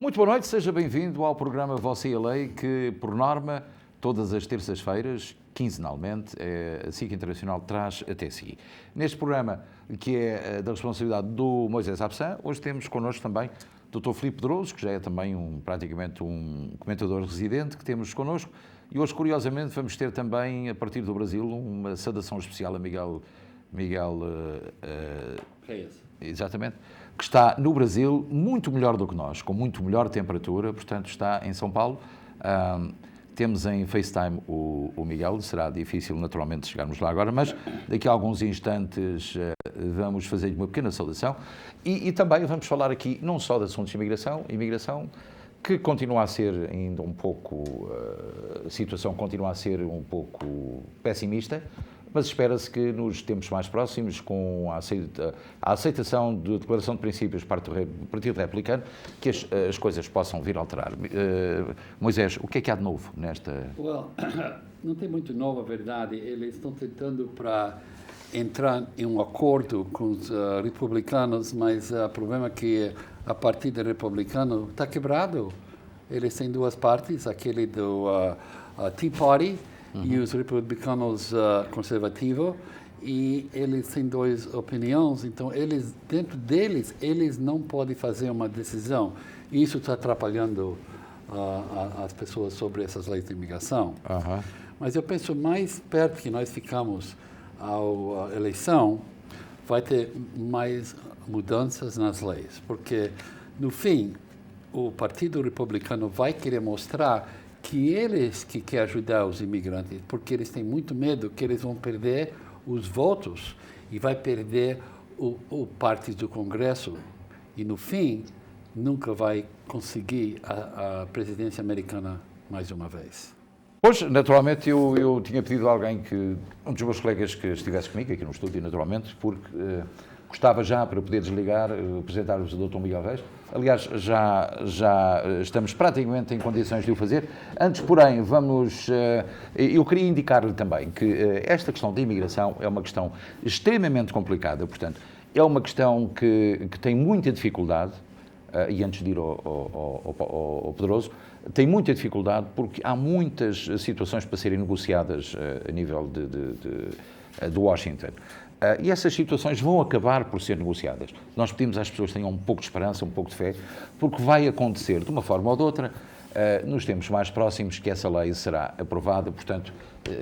Muito boa noite, seja bem-vindo ao programa Você e a Lei, que, por norma, todas as terças-feiras, quinzenalmente, a SIC Internacional traz até si. Neste programa, que é da responsabilidade do Moisés Absan, hoje temos connosco também o Dr. Filipe Pedroso, que já é também praticamente um comentador residente que temos connosco, e hoje, curiosamente, vamos ter também, a partir do Brasil, uma saudação especial a Miguel Reis. Exatamente, que está no Brasil muito melhor do que nós, com muito melhor temperatura, portanto está em São Paulo. Temos em FaceTime o Miguel, será difícil naturalmente chegarmos lá agora, mas daqui a alguns instantes vamos fazer-lhe uma pequena saudação e também vamos falar aqui não só de assuntos de imigração, que continua a ser ainda um pouco, a situação continua a ser um pouco pessimista, mas espera-se que nos tempos mais próximos, com a aceitação da Declaração de Princípios por parte do Partido Republicano, que as coisas possam vir a alterar. Moisés, o que há de novo nesta... Não tem muito novo, a verdade. Eles estão tentando para entrar em um acordo com os republicanos, mas o problema é que a Partido Republicano está quebrado. Eles têm duas partes, aquele do Tea Party, e os republicanos conservativos, e eles têm duas opiniões, então dentro deles, eles não podem fazer uma decisão. E isso está atrapalhando as pessoas sobre essas leis de imigração. Mas eu penso, mais perto que nós ficamos à eleição, vai ter mais mudanças nas leis, porque, no fim, o Partido Republicano vai querer mostrar que eles que querem ajudar os imigrantes, porque eles têm muito medo que eles vão perder os votos e vai perder o parte do Congresso e, no fim, nunca vai conseguir a presidência americana mais uma vez. Pois, naturalmente, eu tinha pedido a alguém um dos meus colegas que estivesse comigo aqui no estúdio, naturalmente, porque gostava já, para poder desligar, apresentar-vos o Dr. Miguel Reis. Aliás, já estamos praticamente em condições de o fazer. Antes, porém, eu queria indicar-lhe também que esta questão da imigração é uma questão extremamente complicada, portanto, é uma questão que tem muita dificuldade, e antes de ir ao Pedroso, tem muita dificuldade porque há muitas situações para serem negociadas a nível de Washington. E essas situações vão acabar por ser negociadas. Nós pedimos às pessoas que tenham um pouco de esperança, um pouco de fé, porque vai acontecer, de uma forma ou de outra, nos tempos mais próximos, que essa lei será aprovada, portanto,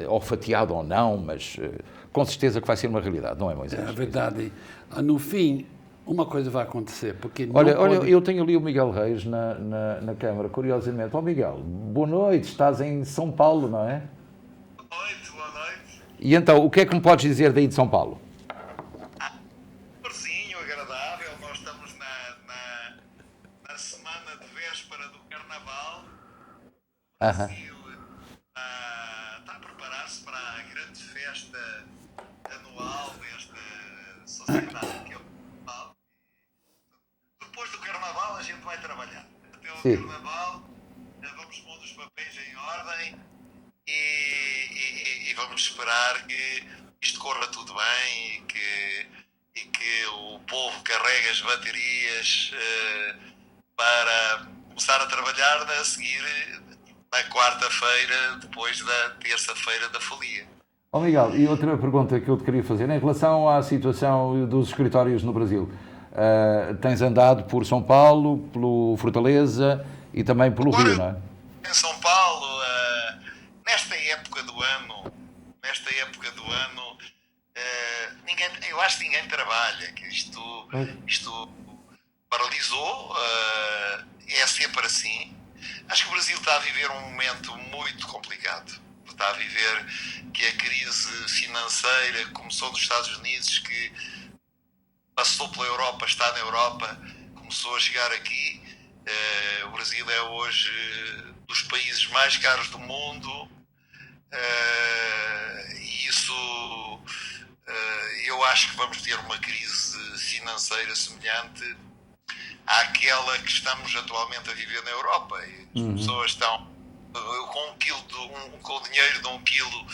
ou fatiada ou não, mas com certeza que vai ser uma realidade, não é, Moisés? É verdade. No fim, uma coisa vai acontecer, porque Olha, eu tenho ali o Miguel Reis na câmara, curiosamente. Miguel, boa noite, estás em São Paulo, não é? Boa noite. E então, o que é que me podes dizer daí de São Paulo? Parzinho, agradável, nós estamos na semana de véspera do Carnaval. O Brasil está a preparar-se para a grande festa anual desta sociedade, que é o Carnaval. Depois do Carnaval a gente vai trabalhar. Até ao Carnaval vamos pondo os papéis em ordem e vamos esperar que isto corra tudo bem e que o povo carregue as baterias para começar a trabalhar a seguir na quarta-feira, depois da terça-feira da folia. Miguel, e outra pergunta que eu te queria fazer, em relação à situação dos escritórios no Brasil. Tens andado por São Paulo, pelo Fortaleza e também pelo Rio, não é? Em São Paulo, nesta época do ano, eu acho que ninguém trabalha, que isto paralisou, é sempre assim. Acho que o Brasil está a viver um momento muito complicado. Está a viver que a crise financeira começou nos Estados Unidos, que passou pela Europa, está na Europa, começou a chegar aqui. O Brasil é hoje dos países mais caros do mundo, e isso eu acho que vamos ter uma crise financeira semelhante àquela que estamos atualmente a viver na Europa. As pessoas estão com o dinheiro de 1 quilo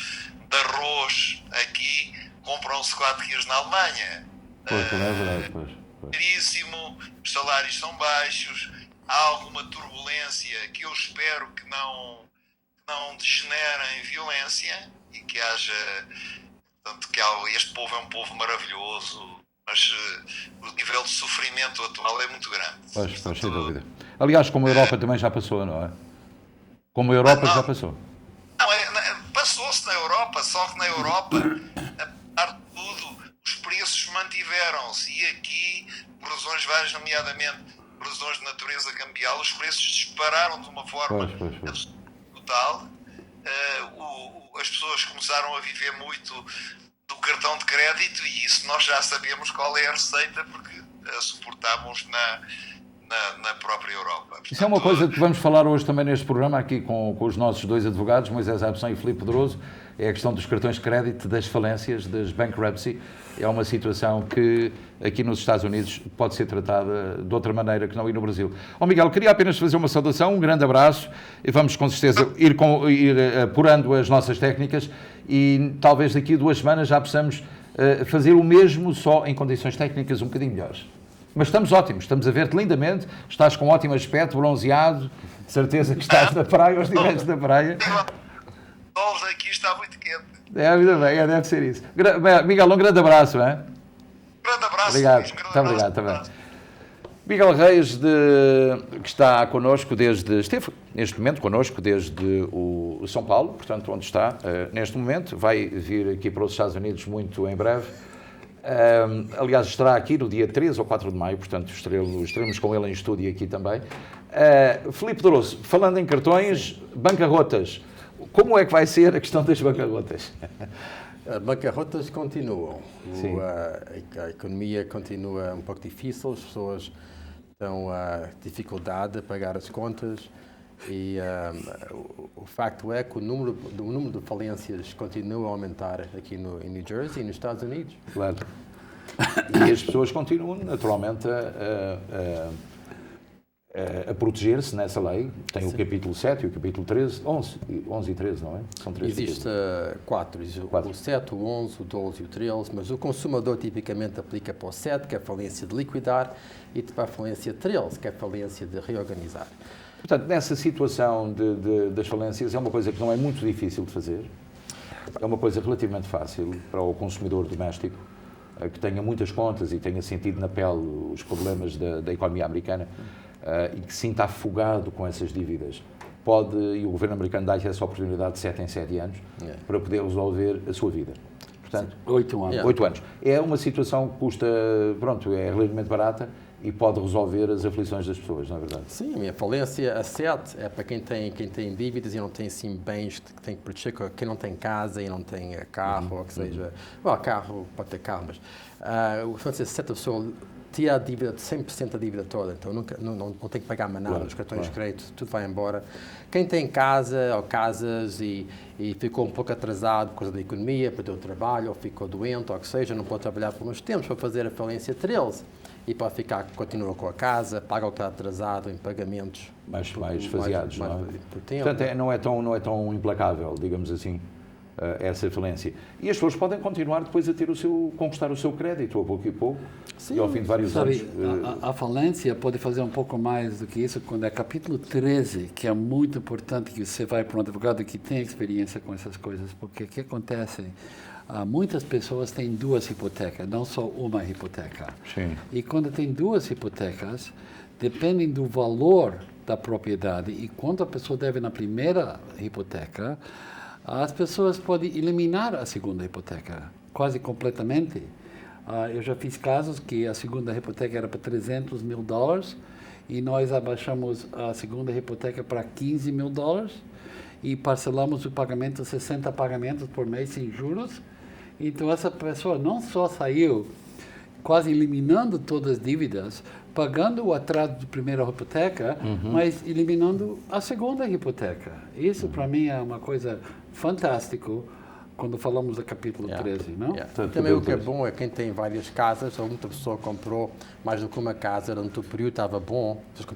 de arroz aqui, compram-se 4 quilos na Alemanha. Pois, também é verdade, pois. Caríssimo, os salários são baixos, há alguma turbulência que eu espero que não degenere em violência e que haja, portanto, este povo é um povo maravilhoso, mas o nível de sofrimento atual é muito grande. Pois, sem dúvida. Aliás, como a Europa também já passou, não é? Como a Europa já passou. Não, passou-se na Europa, só que na Europa, apesar de tudo, os preços mantiveram-se e aqui, por razões várias, nomeadamente por razões de natureza cambial, os preços dispararam de uma forma brutal. As pessoas começaram a viver muito do cartão de crédito e isso nós já sabemos qual é a receita porque a suportámos na própria Europa. Portanto, isso é uma coisa que vamos falar hoje também neste programa, aqui com os nossos dois advogados, Moisés Abson e Filipe Pedroso, é a questão dos cartões de crédito, das falências, das bankruptcy. É uma situação que aqui nos Estados Unidos pode ser tratada de outra maneira que não ir no Brasil. Miguel, queria apenas fazer uma saudação, um grande abraço, e vamos com certeza ir apurando as nossas técnicas e talvez daqui a 2 semanas já possamos fazer o mesmo, só em condições técnicas um bocadinho melhores. Mas estamos ótimos, estamos a ver-te lindamente, estás com um ótimo aspecto, bronzeado, de certeza que estás na praia, ou estiveste na praia. Aqui está muito quente. Ainda bem, deve ser isso. Miguel, um grande abraço, hein? Grande abraço. Obrigado, muito obrigado também. Miguel Reis, que está connosco esteve neste momento connosco desde o São Paulo, portanto, onde está neste momento, vai vir aqui para os Estados Unidos muito em breve. Aliás, estará aqui no dia 3 ou 4 de maio, portanto, estaremos com ele em estúdio aqui também. Filipe Pedroso, falando em cartões, bancarrotas, como é que vai ser a questão das bancarrotas? As bancarrotas continuam. A economia continua um pouco difícil, as pessoas estão a dificuldade de pagar as contas e o facto é que o número de falências continua a aumentar aqui em New Jersey e nos Estados Unidos. Claro. E as pessoas continuam naturalmente a proteger-se nessa lei. Tem o capítulo 7 e o capítulo 13, 11 e 13, não é? São 3 Existe 4, o 7, o 11, o 12 e o 13, mas o consumador tipicamente aplica para o 7, que é a falência de liquidar, e para a falência 13, que é a falência de reorganizar. Portanto, nessa situação das falências, é uma coisa que não é muito difícil de fazer, é uma coisa relativamente fácil para o consumidor doméstico, que tenha muitas contas e tenha sentido na pele os problemas da economia americana, e que se sinta afogado com essas dívidas. E o governo americano dá-lhe essa oportunidade de 7 em 7 anos para poder resolver a sua vida. Portanto, 8 anos. 8 anos. É uma situação que custa, é relativamente barata e pode resolver as aflições das pessoas, não é verdade? Sim, a minha falência a 7 é para quem tem dívidas e não tem assim, bens que tem que proteger, quem não tem casa e não tem carro, ou que seja... Bom, carro, pode ter carro, mas a falência a 7 a pessoa tira a dívida, 100% da dívida toda, então não tem que pagar mais nada, os cartões de crédito, tudo vai embora. Quem tem casa ou casas e ficou um pouco atrasado por causa da economia, perdeu o trabalho, ou ficou doente, ou que seja, não pode trabalhar por uns tempos para fazer a falência 13 e pode continua com a casa, paga o que está atrasado em pagamentos mais faseados, não é? Por tempo. Portanto, não é tão implacável, digamos assim, essa falência. E as pessoas podem continuar depois a conquistar o seu crédito, a pouco e pouco, sim, e ao fim de vários anos. A falência pode fazer um pouco mais do que isso quando é capítulo 13, que é muito importante que você vai para um advogado que tem experiência com essas coisas, porque o que acontece? Muitas pessoas têm 2 hipotecas, não só uma hipoteca. Sim. E quando tem 2 hipotecas, dependem do valor da propriedade e quanto a pessoa deve na primeira hipoteca, as pessoas podem eliminar a segunda hipoteca, quase completamente. Eu já fiz casos que a segunda hipoteca era para $300 mil e nós abaixamos a segunda hipoteca para $15 mil e parcelamos o pagamento, 60 pagamentos por mês sem juros. Então essa pessoa não só saiu quase eliminando todas as dívidas, pagando o atraso da primeira hipoteca, mas eliminando a segunda hipoteca. Isso para mim é uma coisa fantástica quando falamos do capítulo 13, não? Também o que é bom é quem tem várias casas, ou muita pessoa comprou mais do que uma casa, no teu período estava bom, vocês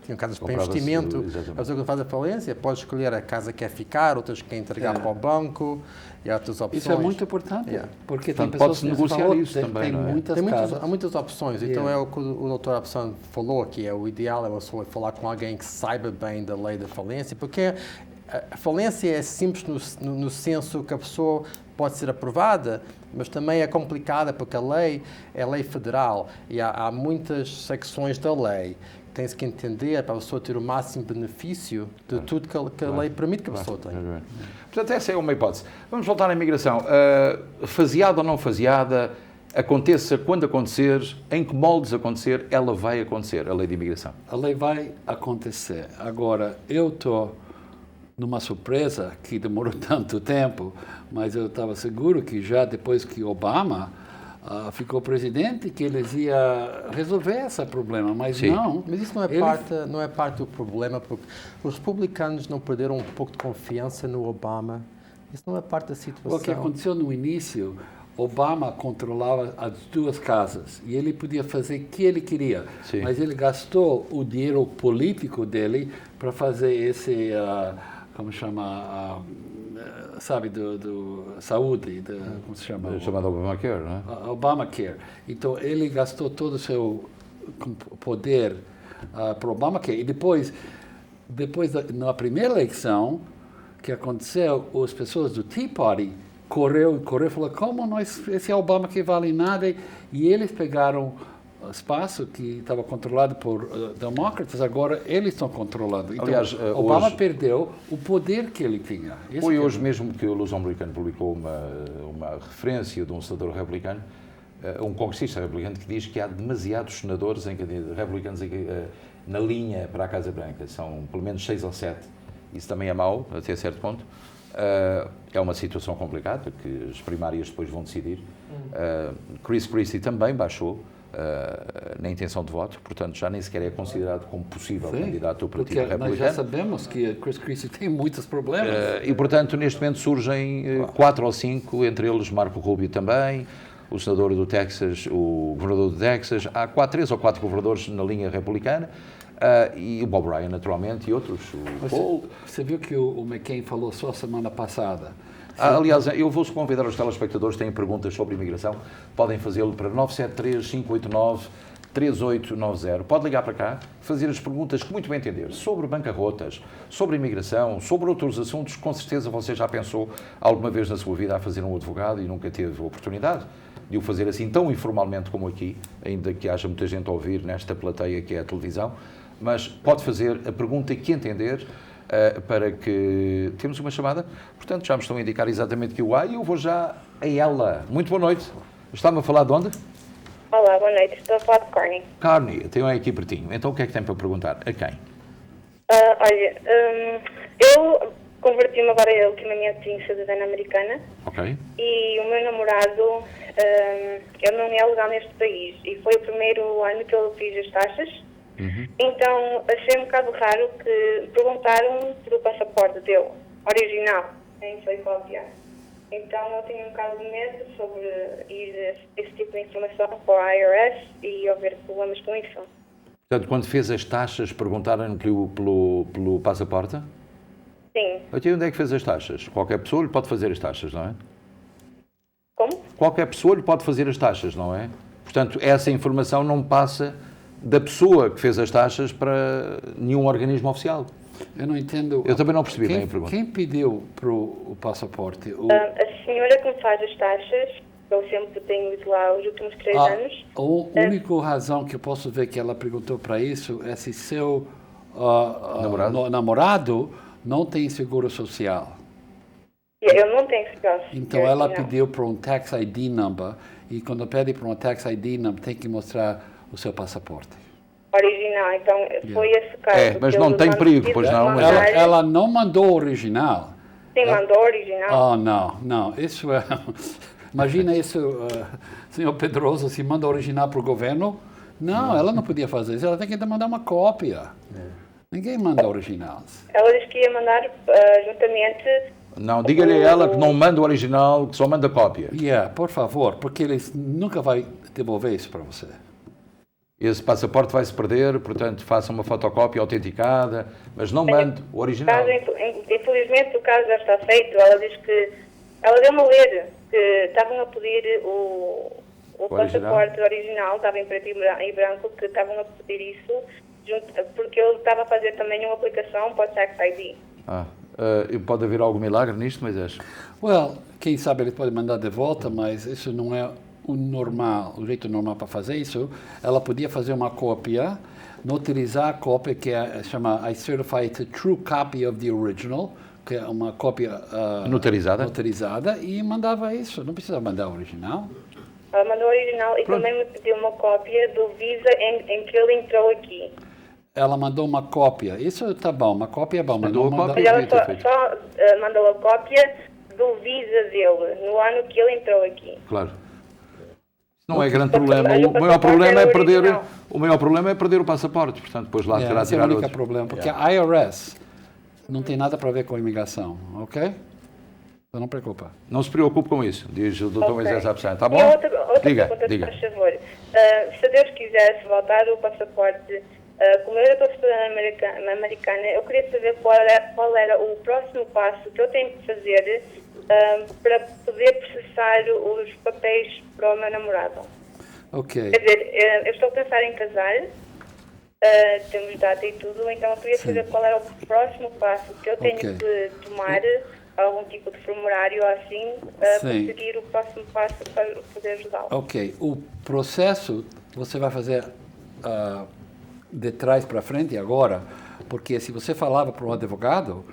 tinham casas para investimento, a pessoa que faz a falência pode escolher a casa que quer ficar, outras que quer entregar para o banco, e há outras opções. Isso é muito importante, porque tem Portanto, pessoas pode-se negociar isso também, não é? Há muitas opções, então é o que o Dr. Abson falou aqui, o ideal é a pessoa falar com alguém que saiba bem da lei da falência, porque a falência é simples no senso que a pessoa pode ser aprovada, mas também é complicada porque a lei é lei federal e há muitas secções da lei. Tem-se que entender para a pessoa ter o máximo benefício de tudo que a lei permite que a pessoa tenha. Portanto, essa é uma hipótese. Vamos voltar à imigração. Faseada ou não faseada, aconteça quando acontecer, em que moldes acontecer, ela vai acontecer, a lei de imigração. A lei vai acontecer. Agora, eu estou numa surpresa que demorou tanto tempo, mas eu estava seguro que já depois que Obama ficou presidente, que eles iam resolver esse problema, mas Sim. não. Mas isso não é parte do problema, porque os republicanos não perderam um pouco de confiança no Obama. Isso não é parte da situação. O que aconteceu no início, Obama controlava as duas casas e ele podia fazer o que ele queria, Sim. mas ele gastou o dinheiro político dele para fazer esse, como chama, sabe, do saúde, como se chama? Chamado Obamacare, não é? Obamacare. Então, ele gastou todo o seu poder para o Obamacare. E depois na primeira eleição que aconteceu, as pessoas do Tea Party correu e falou, como esse Obama que vale nada, e eles pegaram espaço que estava controlado por demócratas, agora eles estão controlando. Então, Aliás, Obama hoje, perdeu o poder que ele tinha. Foi hoje mesmo que o Luso-Americano publicou uma referência de um senador republicano, um congressista republicano, que diz que há demasiados senadores republicanos na linha para a Casa Branca. São pelo menos 6 ou 7. Isso também é mau, até certo ponto. É uma situação complicada, que as primárias depois vão decidir. Chris Christie também baixou na intenção de voto, portanto já nem sequer é considerado como possível candidato do Partido Republicano. Nós já sabemos que Chris Christie tem muitos problemas. E portanto neste momento surgem 4 ou 5, entre eles Marco Rubio também, o senador do Texas, o governador do Texas, há 3 ou 4 governadores na linha republicana, e o Bob Ryan naturalmente, e outros, o Paul. Você viu que o McCain falou só semana passada. Aliás, eu vou convidar os telespectadores que têm perguntas sobre imigração, podem fazê-lo para 973-589-3890. Pode ligar para cá, fazer as perguntas que muito bem entender, sobre bancarrotas, sobre imigração, sobre outros assuntos, com certeza você já pensou alguma vez na sua vida a fazer um advogado e nunca teve oportunidade de o fazer assim tão informalmente como aqui, ainda que haja muita gente a ouvir nesta plateia que é a televisão, mas pode fazer a pergunta que entender, para que... Temos uma chamada? Portanto, já me estão a indicar exatamente que o há e eu vou já a ela. Muito boa noite. Está-me a falar de onde? Olá, boa noite. Estou a falar de Corny. Carney, tenho aqui pertinho. Então o que é que tem para perguntar? A quem? Olha, eu converti-me agora ultimamente em cidadã americana. Ok. E o meu namorado, ele não é legal neste país. E foi o primeiro ano que ele fez as taxas. Então, achei um bocado raro que perguntaram pelo passaporte dele, original, nem sei qual que é. Então, eu tenho um bocado de medo sobre ir esse tipo de informação para a IRS e haver problemas com isso. Portanto, quando fez as taxas, perguntaram-lhe pelo passaporte? Sim. Até onde é que fez as taxas? Qualquer pessoa lhe pode fazer as taxas, não é? Como? Qualquer pessoa lhe pode fazer as taxas, não é? Portanto, essa informação não passa da pessoa que fez as taxas para nenhum organismo oficial. Eu não entendo. Eu também não percebi bem a pergunta. Quem pediu para o passaporte? A senhora que me faz as taxas, eu sempre tenho ido lá os últimos 3 anos. A única razão que eu posso ver que ela perguntou para isso é se seu namorado não tem seguro social. Eu não tenho seguro social. Então ela pediu para um tax ID number e quando pede para um tax ID number tem que mostrar o seu passaporte. Original, então foi esse caso. Mas não tem perigo, pois não? Ela não mandou o original. Sim, mandou original. Oh, não. Isso é... Imagina isso, senhor Pedroso, se manda original para o governo. Não, ela não podia fazer isso. Ela tem que mandar uma cópia. Ninguém manda originais. Ela disse que ia mandar juntamente Não, diga-lhe a ela que não manda o original, que só manda cópia. Por favor, porque eles nunca vai devolver isso para você. Esse passaporte vai se perder, portanto, faça uma fotocópia autenticada, mas não mande o original. Infelizmente, o caso já está feito. Ela diz que... Ela deu-me a ler que estavam a pedir o passaporte original, estava em preto e branco, que estavam a pedir isso, porque eu estava a fazer também uma aplicação para o Tax ID. Pode haver algum milagre nisto, Moisés? Quem sabe ele pode mandar de volta, mas isso não é o jeito normal para fazer isso. Ela podia fazer uma cópia, notarizar a cópia, que chama I certify it's a true copy of the original, que é uma cópia notarizada, e mandava isso. Não precisa mandar o original. Ela mandou o original e também me pediu uma cópia do Visa em que ele entrou aqui. Ela mandou uma cópia. Isso tá bom, uma cópia é bom. Mas ela só mandou a cópia do Visa dele, no ano que ele entrou aqui. Claro. Não é grande problema. O maior problema é perder o passaporte. Portanto, depois lá terá de tirar outro. Esse é o único problema, porque a IRS não tem nada para ver com a imigração, ok? Então não preocupa. Não se preocupe com isso, diz o Dr. Moisés Absam. Está bom? E outra diga. Por favor. Se Deus quisesse voltar o passaporte, como eu estou estudando americana, eu queria saber qual era o próximo passo que eu tenho que fazer para poder processar os papéis para o meu namorado. Ok. Quer dizer, eu estou a pensar em casar, temos data e tudo, então eu queria saber qual era o próximo passo que eu tenho que tomar, algum tipo de formulário assim, para seguir o próximo passo para poder ajudá-lo. Ok. O processo você vai fazer de trás para frente agora, porque se você falava para um advogado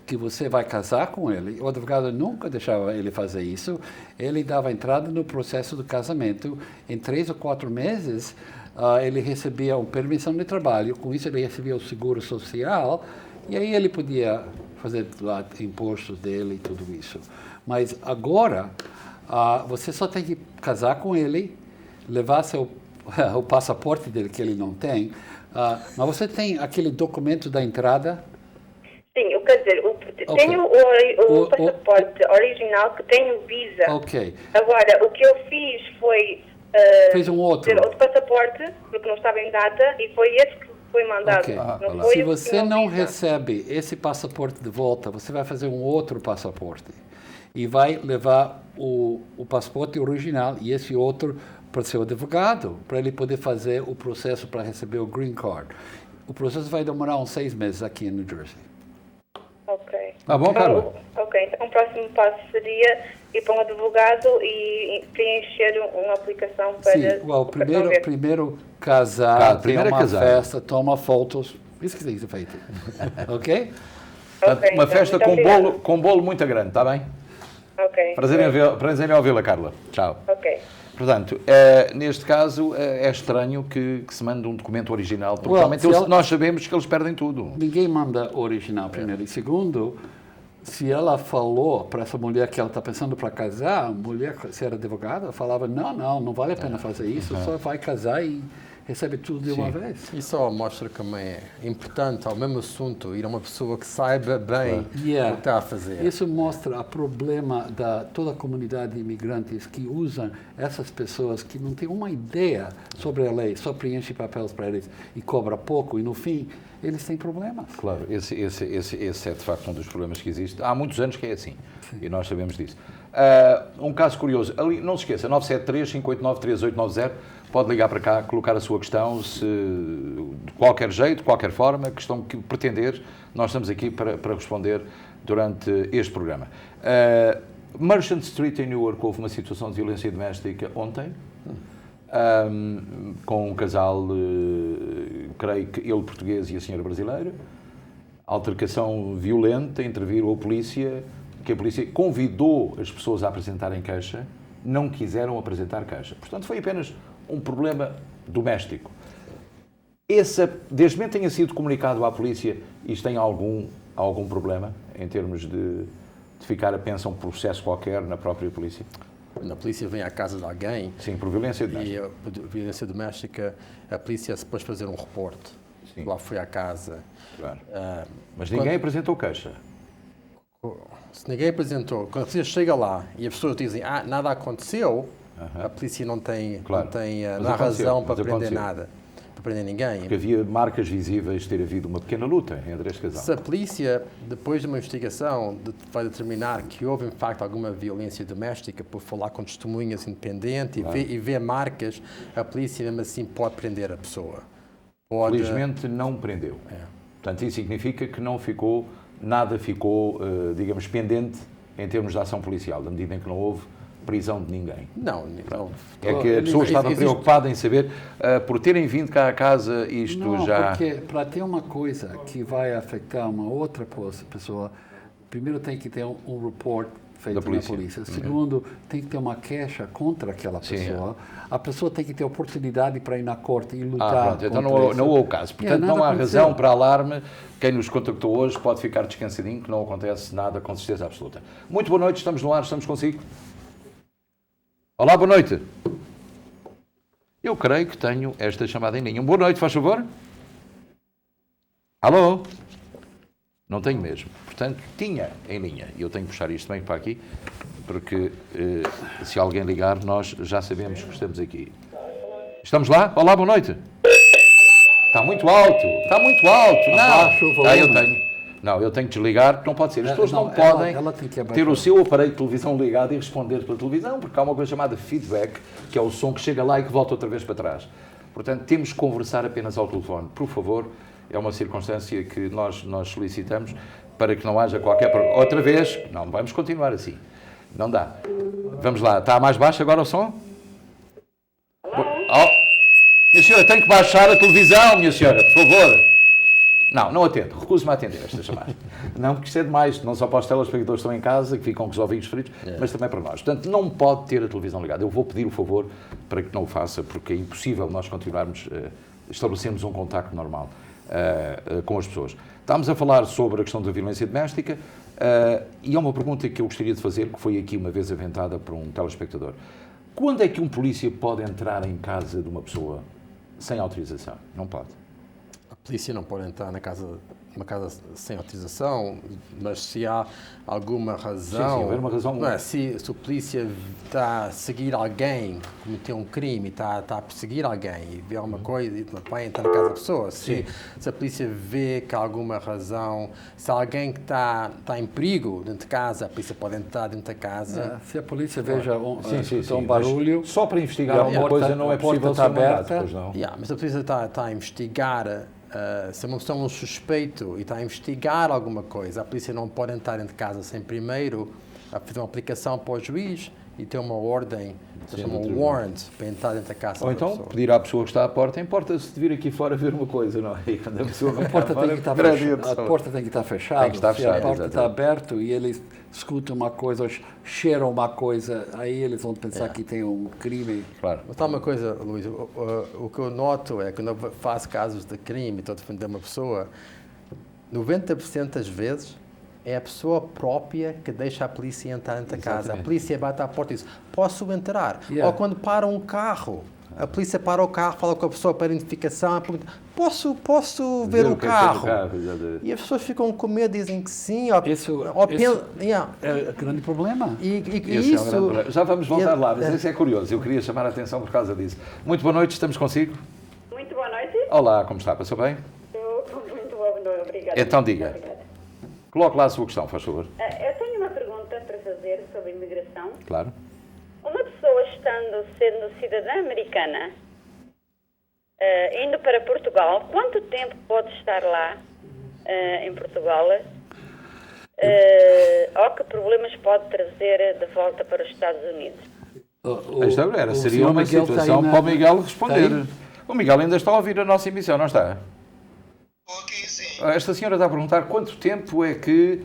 que você vai casar com ele, o advogado nunca deixava ele fazer isso, ele dava entrada no processo do casamento, em 3 ou 4 meses ele recebia uma permissão de trabalho, com isso ele recebia o seguro social, e aí ele podia fazer lá impostos dele e tudo isso. Mas agora, você só tem que casar com ele, levar o passaporte dele, que ele não tem, mas você tem aquele documento da entrada? Sim, quer dizer, tenho o passaporte original que tem o Visa. Ok. Agora, o que eu fiz foi... fez um outro passaporte, porque não estava em data, e foi esse que foi mandado. Okay. Se você não recebe esse passaporte de volta, você vai fazer um outro passaporte. E vai levar o passaporte original e esse outro para o seu advogado, para ele poder fazer o processo para receber o Green Card. O processo vai demorar uns 6 meses aqui em New Jersey. Ok. Tá bom, Carla? Ok, então o próximo passo seria ir para um advogado e preencher uma aplicação para... Sim, primeiro casar, primeiro uma festa, toma fotos, isso que tem que ser feito. Ok? Uma festa com bolo muito grande, está bem? Ok. Prazer em ouvi-la, Carla. Tchau. Ok. Portanto, neste caso, é estranho que se mande um documento original, porque realmente nós sabemos que eles perdem tudo. Ninguém manda o original, primeiro. E segundo, se ela falou para essa mulher que ela está pensando para casar, a mulher, se era advogada, falava, não vale a pena fazer isso, só vai casar e recebe tudo de uma vez. Isso mostra como é importante, ao mesmo assunto, ir a uma pessoa que saiba bem o que está a fazer. Isso mostra o problema da toda a comunidade de imigrantes que usam essas pessoas que não têm uma ideia sobre a lei, só preenche papéis para eles e cobra pouco, e no fim eles têm problemas. Claro, esse é de facto um dos problemas que existe. Há muitos anos que é assim, e nós sabemos disso. Um caso curioso, ali, não se esqueça, 973-589-3890, pode ligar para cá, colocar a sua questão, de qualquer jeito, de qualquer forma, questão que pretender, nós estamos aqui para responder durante este programa. Merchant Street em Newark houve uma situação de violência doméstica ontem, com um casal, creio que ele português e a senhora brasileira, altercação violenta, interviu a polícia, que a polícia convidou as pessoas a apresentarem queixa, não quiseram apresentar queixa. Portanto, foi apenas um problema doméstico. Desde que tenha sido comunicado à polícia, isto tem algum problema em termos de ficar a pensar um processo qualquer na própria polícia? Quando a polícia vem à casa de alguém... Sim, por violência doméstica. E a violência doméstica, a polícia depois fazer um reporte. Sim. Lá foi à casa. Claro. Mas ninguém apresentou queixa. Se ninguém apresentou, quando a polícia chega lá e as pessoas dizem nada aconteceu, a polícia não tem, Claro. não há razão para mas prender aconteceu. nada, para prender ninguém. Porque havia marcas visíveis de ter havido uma pequena luta entre este casal. Se a polícia, depois de uma investigação, vai determinar que houve, em facto, alguma violência doméstica, por falar com testemunhas independentes e ver marcas, a polícia, mesmo assim, pode prender a pessoa. Pode... Felizmente não prendeu. Portanto, isso significa que nada ficou, digamos, pendente em termos de ação policial, na medida em que não houve prisão de ninguém. Não. É que a pessoa estava preocupada em saber, por terem vindo cá a casa, isto Não, já... porque para ter uma coisa que vai afetar uma outra pessoa, primeiro tem que ter um report feito na polícia. Segundo, tem que ter uma queixa contra aquela pessoa. A pessoa tem que ter oportunidade para ir na corte e lutar contra então isso. não houve o caso. Portanto, nada não há aconteceu. razão para alarme. Quem nos contactou hoje pode ficar descansadinho, que não acontece nada com certeza absoluta. Muito boa noite, estamos no ar, estamos consigo. Olá, boa noite. Eu creio que tenho esta chamada em linha. Boa noite, faz favor. Alô? Não tenho mesmo. Portanto, tinha em linha. E eu tenho que puxar isto bem para aqui, porque se alguém ligar, nós já sabemos que estamos aqui. Estamos lá? Olá, boa noite. Está muito alto. Está muito alto. Abaixa o volume. Eu tenho. Não, eu tenho que desligar, porque não pode ser. As pessoas não ela podem tem que abaixar. ter o seu aparelho de televisão ligado e responder pela televisão, porque há uma coisa chamada feedback, que é o som que chega lá e que volta outra vez para trás. Portanto, temos que conversar apenas ao telefone. Por favor, é uma circunstância que nós solicitamos para que não haja qualquer... Outra vez, não, vamos continuar assim. Não dá. Vamos lá. Está mais baixo agora o som? Oh. Minha senhora, tem que baixar a televisão, minha senhora, por favor. Não atendo. Recuso-me a atender esta chamada. Não, porque isto é demais. Não só para os telespectadores que estão em casa, que ficam com os ouvidos feridos, mas também para nós. Portanto, não pode ter a televisão ligada. Eu vou pedir o favor para que não o faça, porque é impossível nós continuarmos, estabelecermos um contacto normal com as pessoas. Estávamos a falar sobre a questão da violência doméstica e há uma pergunta que eu gostaria de fazer, que foi aqui uma vez aventada por um telespectador. Quando é que um polícia pode entrar em casa de uma pessoa sem autorização? Não pode. A polícia não pode entrar numa casa sem autorização, mas se há alguma razão... Sim, haver uma razão... Não é, se a polícia está a seguir alguém, cometeu um crime, está a perseguir alguém e vê alguma coisa e vai entrar na casa da pessoa, se a polícia vê que há alguma razão, se há alguém que está em perigo dentro de casa, a polícia pode entrar dentro da casa... Se a polícia veja um mas barulho... só para investigar alguma coisa não é possível ser aberta. pois não. Mas a polícia está a investigar... se uma pessoa é um suspeito e está a investigar alguma coisa, a polícia não pode entrar dentro de casa sem primeiro fazer uma aplicação para o juiz e ter uma ordem, um warrant para entrar dentro da casa. Ou então pessoa. pedir à pessoa que está à porta, importa-se de vir aqui fora ver uma coisa, não é? E quando a pessoa A porta tem que estar fechada. A porta tem que estar fechada. Tem que estar Se fechada, a porta está exatamente. aberta e eles escutam uma coisa, cheiram uma coisa, aí eles vão pensar que tem um crime. Claro. Mas tá uma coisa, Luís, o que eu noto é que quando eu faço casos de crime e estou a defender uma pessoa, 90% das vezes é a pessoa própria que deixa a polícia entrar dentro da casa. A polícia bate à porta e diz, posso entrar? Yeah. Ou quando para um carro, a polícia para o carro, fala com a pessoa para identificação, pergunta, posso ver o que é que tem carro? no carro, exatamente. E as pessoas ficam com medo, dizem que sim. Isso é o grande problema. E Esse é um isso... grande problema. Já vamos voltar lá, mas isso é curioso. Eu queria chamar a atenção por causa disso. Muito boa noite, estamos consigo? Muito boa noite. Olá, como está? Passou bem? Muito boa noite, obrigada. Então diga. Obrigada. Coloque lá a sua questão, faz favor. Eu tenho uma pergunta para fazer sobre imigração. Claro. Uma pessoa sendo cidadã americana, indo para Portugal, quanto tempo pode estar lá em Portugal? Ou que problemas pode trazer de volta para os Estados Unidos? Seria uma situação para o Miguel responder. O Miguel ainda está a ouvir a nossa emissão, não está? Ok, sim. Esta senhora está a perguntar quanto tempo é que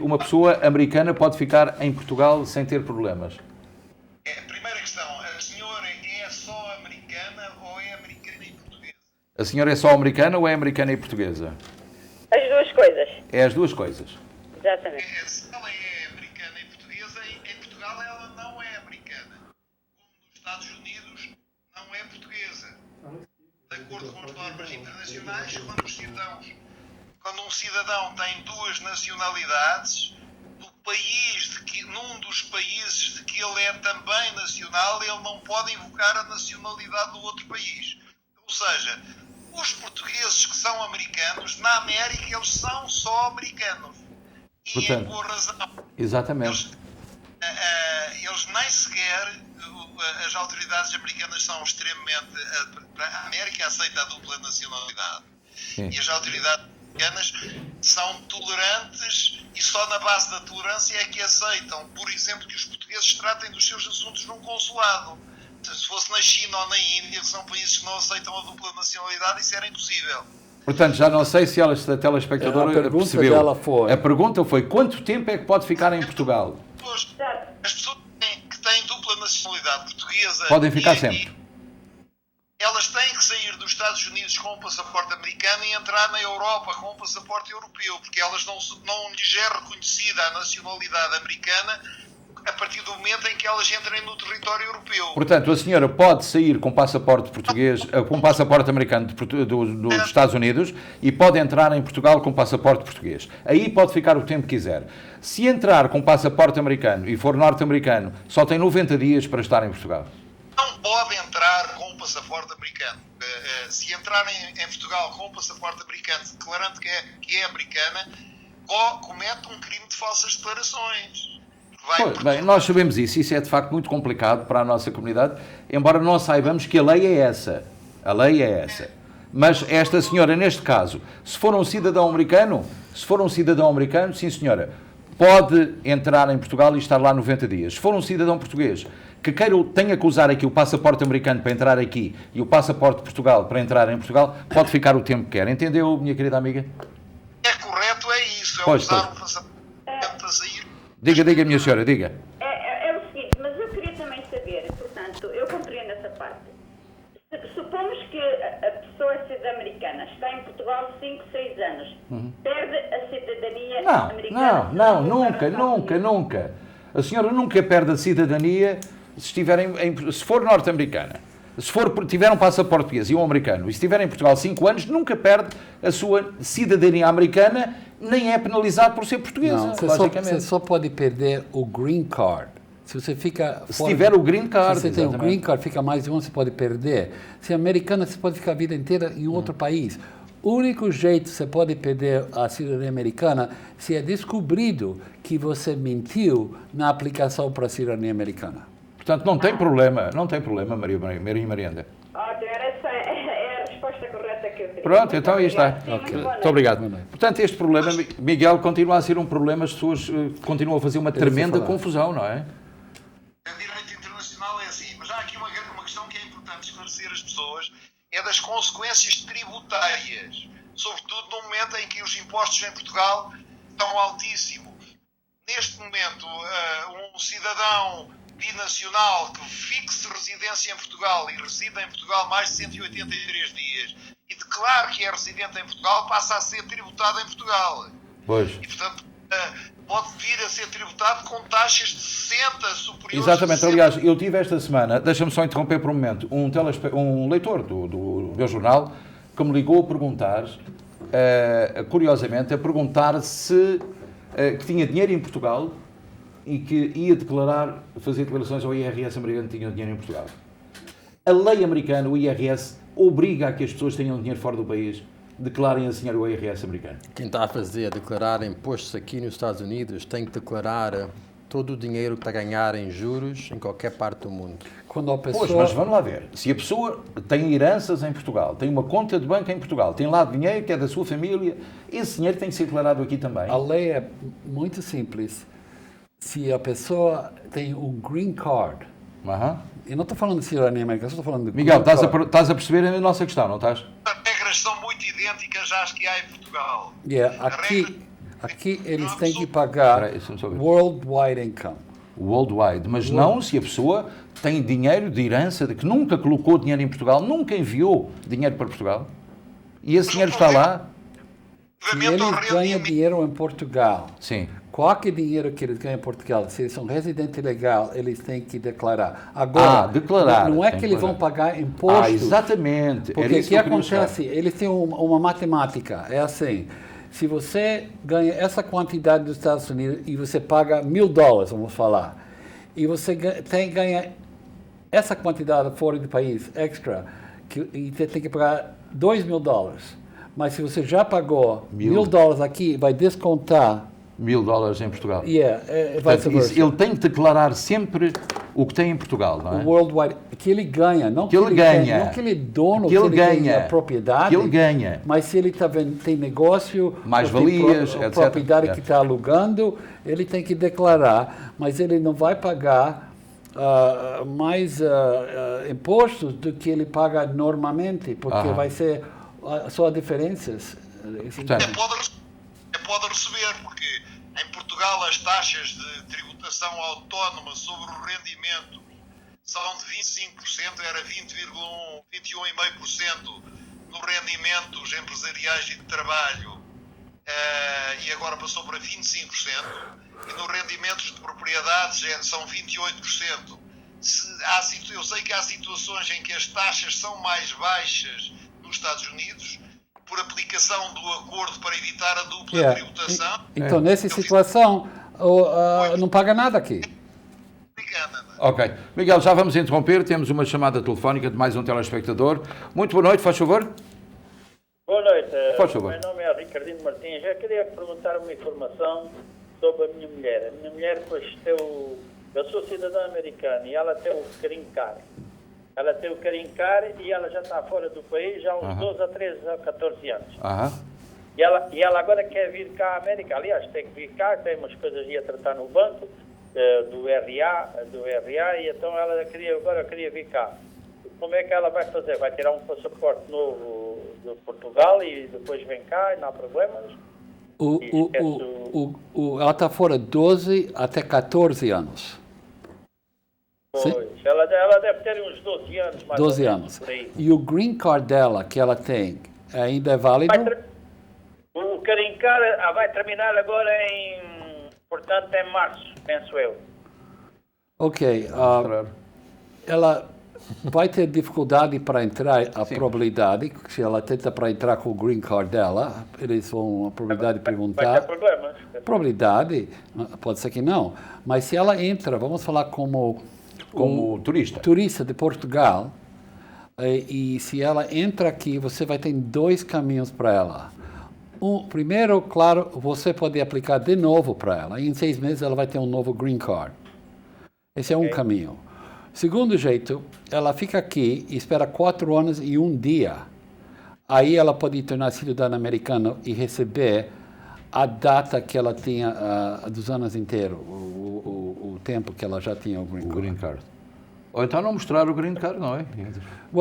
uma pessoa americana pode ficar em Portugal sem ter problemas? Primeira questão, a senhora é só americana ou é americana e portuguesa? A senhora é só americana ou é americana e portuguesa? As duas coisas, É as duas coisas. exatamente. Se ela é americana e portuguesa, em Portugal ela não é americana. Como nos Estados Unidos, não é portuguesa. De acordo com as normas internacionais, quando os cidadãos quando um cidadão tem duas nacionalidades, num dos países de que ele é também nacional, ele não pode invocar a nacionalidade do outro país. Ou seja, os portugueses que são americanos, na América, eles são só americanos. E portanto, em boa razão. Exatamente. Eles nem sequer, as autoridades americanas são extremamente... A América aceita a dupla nacionalidade. Sim. E as autoridades americanas são tolerantes e só na base da tolerância é que aceitam, por exemplo, que os portugueses tratem dos seus assuntos num consulado. Se fosse na China ou na Índia, que são países que não aceitam a dupla nacionalidade, isso era impossível. Portanto, já não sei se a telespectadora A pergunta percebeu. dela foi... A pergunta foi: quanto tempo é que pode ficar em Portugal? As pessoas que têm dupla nacionalidade portuguesa... Podem ficar sempre. Elas têm que sair dos Estados Unidos com um passaporte americano e entrar na Europa com um passaporte europeu, porque elas não lhes é reconhecida a nacionalidade americana a partir do momento em que elas entrem no território europeu. Portanto, a senhora pode sair com passaporte português, com passaporte americano dos Estados Unidos e pode entrar em Portugal com passaporte português. Aí pode ficar o tempo que quiser. Se entrar com passaporte americano e for norte-americano, só tem 90 dias para estar em Portugal. Não pode entrar com o passaporte americano. Se entrarem em Portugal com o passaporte americano, declarando que é americana, comete um crime de falsas declarações. Bem, nós sabemos isso é de facto muito complicado para a nossa comunidade, embora nós saibamos que a lei é essa. A lei é essa. Mas esta senhora, neste caso, se for um cidadão americano, sim senhora, pode entrar em Portugal e estar lá 90 dias. Se for um cidadão português que tenha que usar aqui o passaporte americano para entrar aqui e o passaporte de Portugal para entrar em Portugal, pode ficar o tempo que quer. Entendeu, minha querida amiga? É correto, é isso. Pois. Usar o passaporte para sair. Diga, minha senhora, diga. É o seguinte, mas eu queria também saber, portanto, eu compreendo essa parte. Supomos que a pessoa é cidadã americana, está em Portugal 5, 6 anos, perde a cidadania americana? Não, nunca. A senhora nunca perde a cidadania se for norte-americana. Se tiver um passaporte português e um americano, e se estiver em Portugal 5 anos, nunca perde a sua cidadania americana, nem é penalizado por ser portuguesa, Não, você só pode perder o green card. Se você fica se tiver o green card, se você tem o green card, fica mais de um, você pode perder. Se é americana, você pode ficar a vida inteira em outro país. O único jeito que você pode perder a cidadania americana se é descobrido que você mentiu na aplicação para a cidadania americana. Portanto, não tem problema, Maria Marienda. Ótimo, essa é a resposta correta que eu queria. Pronto, então aí está. Sim, Muito obrigado. Portanto, este problema, Miguel, continua a ser um problema, as pessoas continuam a fazer uma tremenda confusão, não é? O direito internacional é assim, mas há aqui uma questão que é importante esclarecer as pessoas, é das consequências tributárias, sobretudo no momento em que os impostos em Portugal estão altíssimos. Neste momento, um cidadão binacional que fixe residência em Portugal e reside em Portugal mais de 183 dias e declare que é residente em Portugal, passa a ser tributado em Portugal. Pois. E, portanto, pode vir a ser tributado com taxas de 60 superiores. Exatamente. Aliás, eu tive esta semana, deixa-me só interromper por um momento, um leitor do meu jornal que me ligou a perguntar, curiosamente, se que tinha dinheiro em Portugal e que ia fazer declarações ao IRS americano que tinham dinheiro em Portugal. A lei americana, o IRS, obriga a que as pessoas tenham dinheiro fora do país, declarem a senhora o IRS americano. Quem está a declarar impostos aqui nos Estados Unidos tem que declarar todo o dinheiro que está a ganhar em juros em qualquer parte do mundo. Quando a pessoa... Pois, mas vamos lá ver. Se a pessoa tem heranças em Portugal, tem uma conta de banco em Portugal, tem lá dinheiro que é da sua família, esse dinheiro tem que ser declarado aqui também. A lei é muito simples. Se a pessoa tem um green card, eu não estou falando de cidadania americana, estou falando de Miguel, estás a perceber a nossa questão, não estás? As regras são muito idênticas às que há em Portugal. Aqui eles têm que pagar worldwide income. Worldwide, mas não se a pessoa tem dinheiro de herança, de que nunca colocou dinheiro em Portugal, nunca enviou dinheiro para Portugal, e esse dinheiro está lá. Se eles ganham dinheiro em Portugal, sim. Qualquer dinheiro que eles ganham em Portugal, se eles são residente legal, eles têm que declarar. Agora, declarar. Não é que eles vão pagar impostos. Exatamente. Porque o que acontece? Eles têm uma matemática. É assim, Se você ganha essa quantidade dos Estados Unidos e você paga $1.000, vamos falar, e você ganha essa quantidade fora do país, extra, e você tem que pagar $2.000. Mas se você já pagou $1.000 aqui, vai descontar $1.000 em Portugal. vai Portanto, ele tem que declarar sempre o que tem em Portugal, não é? o worldwide, que ele ganha, não que ele ganha, tem, não que ele é dono, que ele tem ganha, a propriedade, que ele ganha. mas se ele tem negócio, mais ou tem valias, etc. propriedade que está alugando, ele tem que declarar, mas ele não vai pagar mais impostos do que ele paga normalmente, porque vai ser só diferenças. Portanto, pode receber, porque em Portugal as taxas de tributação autónoma sobre o rendimento são de 25%, era 21,5% nos rendimentos empresariais e de trabalho, e agora passou para 25%, e nos rendimentos de propriedades são 28%. Eu sei que há situações em que as taxas são mais baixas nos Estados Unidos, por aplicação do acordo para evitar a dupla tributação. Então, nessa situação, não paga nada aqui. Ok. Miguel, já vamos interromper. Temos uma chamada telefónica de mais um telespectador. Muito boa noite, faz favor. Boa noite. Faz favor. Meu nome é Ricardinho Martins. Eu queria perguntar uma informação sobre a minha mulher. A minha mulher, eu sou cidadã americana e ela tem o green card. Ela tem o green card e ela já está fora do país já há uns 12 a 13 a 14 anos. E ela agora quer vir cá à América. Aliás, tem que vir cá, tem umas coisas a tratar no banco, do RA, e então ela queria vir cá. Como é que ela vai fazer? Vai tirar um passaporte novo de Portugal e depois vem cá e não há problemas? Ela está fora 12 até 14 anos. Pois, ela deve ter uns 12 anos. Mais 12 ou anos. Por aí. E o green card dela, que ela tem, ainda é válido? O green card vai terminar agora portanto, em março, penso eu. Ok. Ela vai ter dificuldade para entrar, a probabilidade, se ela tenta para entrar com o green card dela, eles vão, a probabilidade de perguntar. Vai ter problemas. Probabilidade, pode ser que não, mas se ela entra, vamos falar como turista de Portugal, e se ela entra aqui, você vai ter 2 caminhos para ela. Primeiro, claro, você pode aplicar de novo para ela, e em 6 meses ela vai ter um novo green card. Esse é um caminho. Segundo jeito, ela fica aqui e espera 4 anos e 1 dia. Aí ela pode tornar cidadã americana e receber a data que ela tinha dos anos inteiros, o tempo que ela já tinha o green card. Ou então não mostrar o green card, não é?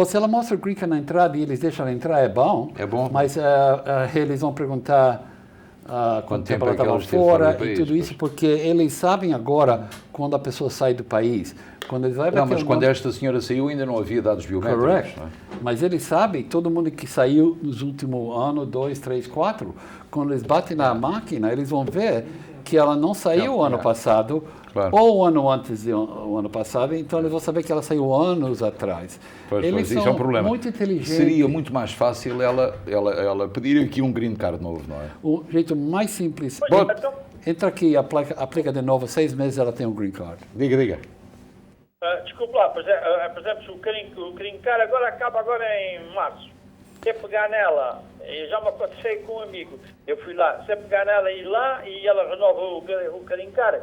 Se ela mostra o green card na entrada e eles deixam ela entrar, é bom. É bom. Mas eles vão perguntar quanto tempo ela estava fora e tudo isso, porque eles sabem agora quando a pessoa sai do país. Quando eles mas quando esta senhora saiu ainda não havia dados biométricos. Correto. Mas eles sabem, todo mundo que saiu nos últimos ano, 2, 3, 4, quando eles batem na máquina, eles vão ver que ela não saiu o ano passado, ou o ano antes do ano passado, então eles vão saber que ela saiu anos atrás. Eles são isso é um problema. Muito inteligentes. Seria muito mais fácil ela pedir aqui um green card novo, não é? O jeito mais simples. Entra aqui, aplica de novo, 6 meses ela tem um green card. Diga. Desculpe lá, por exemplo, o green card acaba agora em março. Se pegar nela, já me aconteceu com um amigo, eu fui lá, se pegar nela e ir lá e ela renova o green card.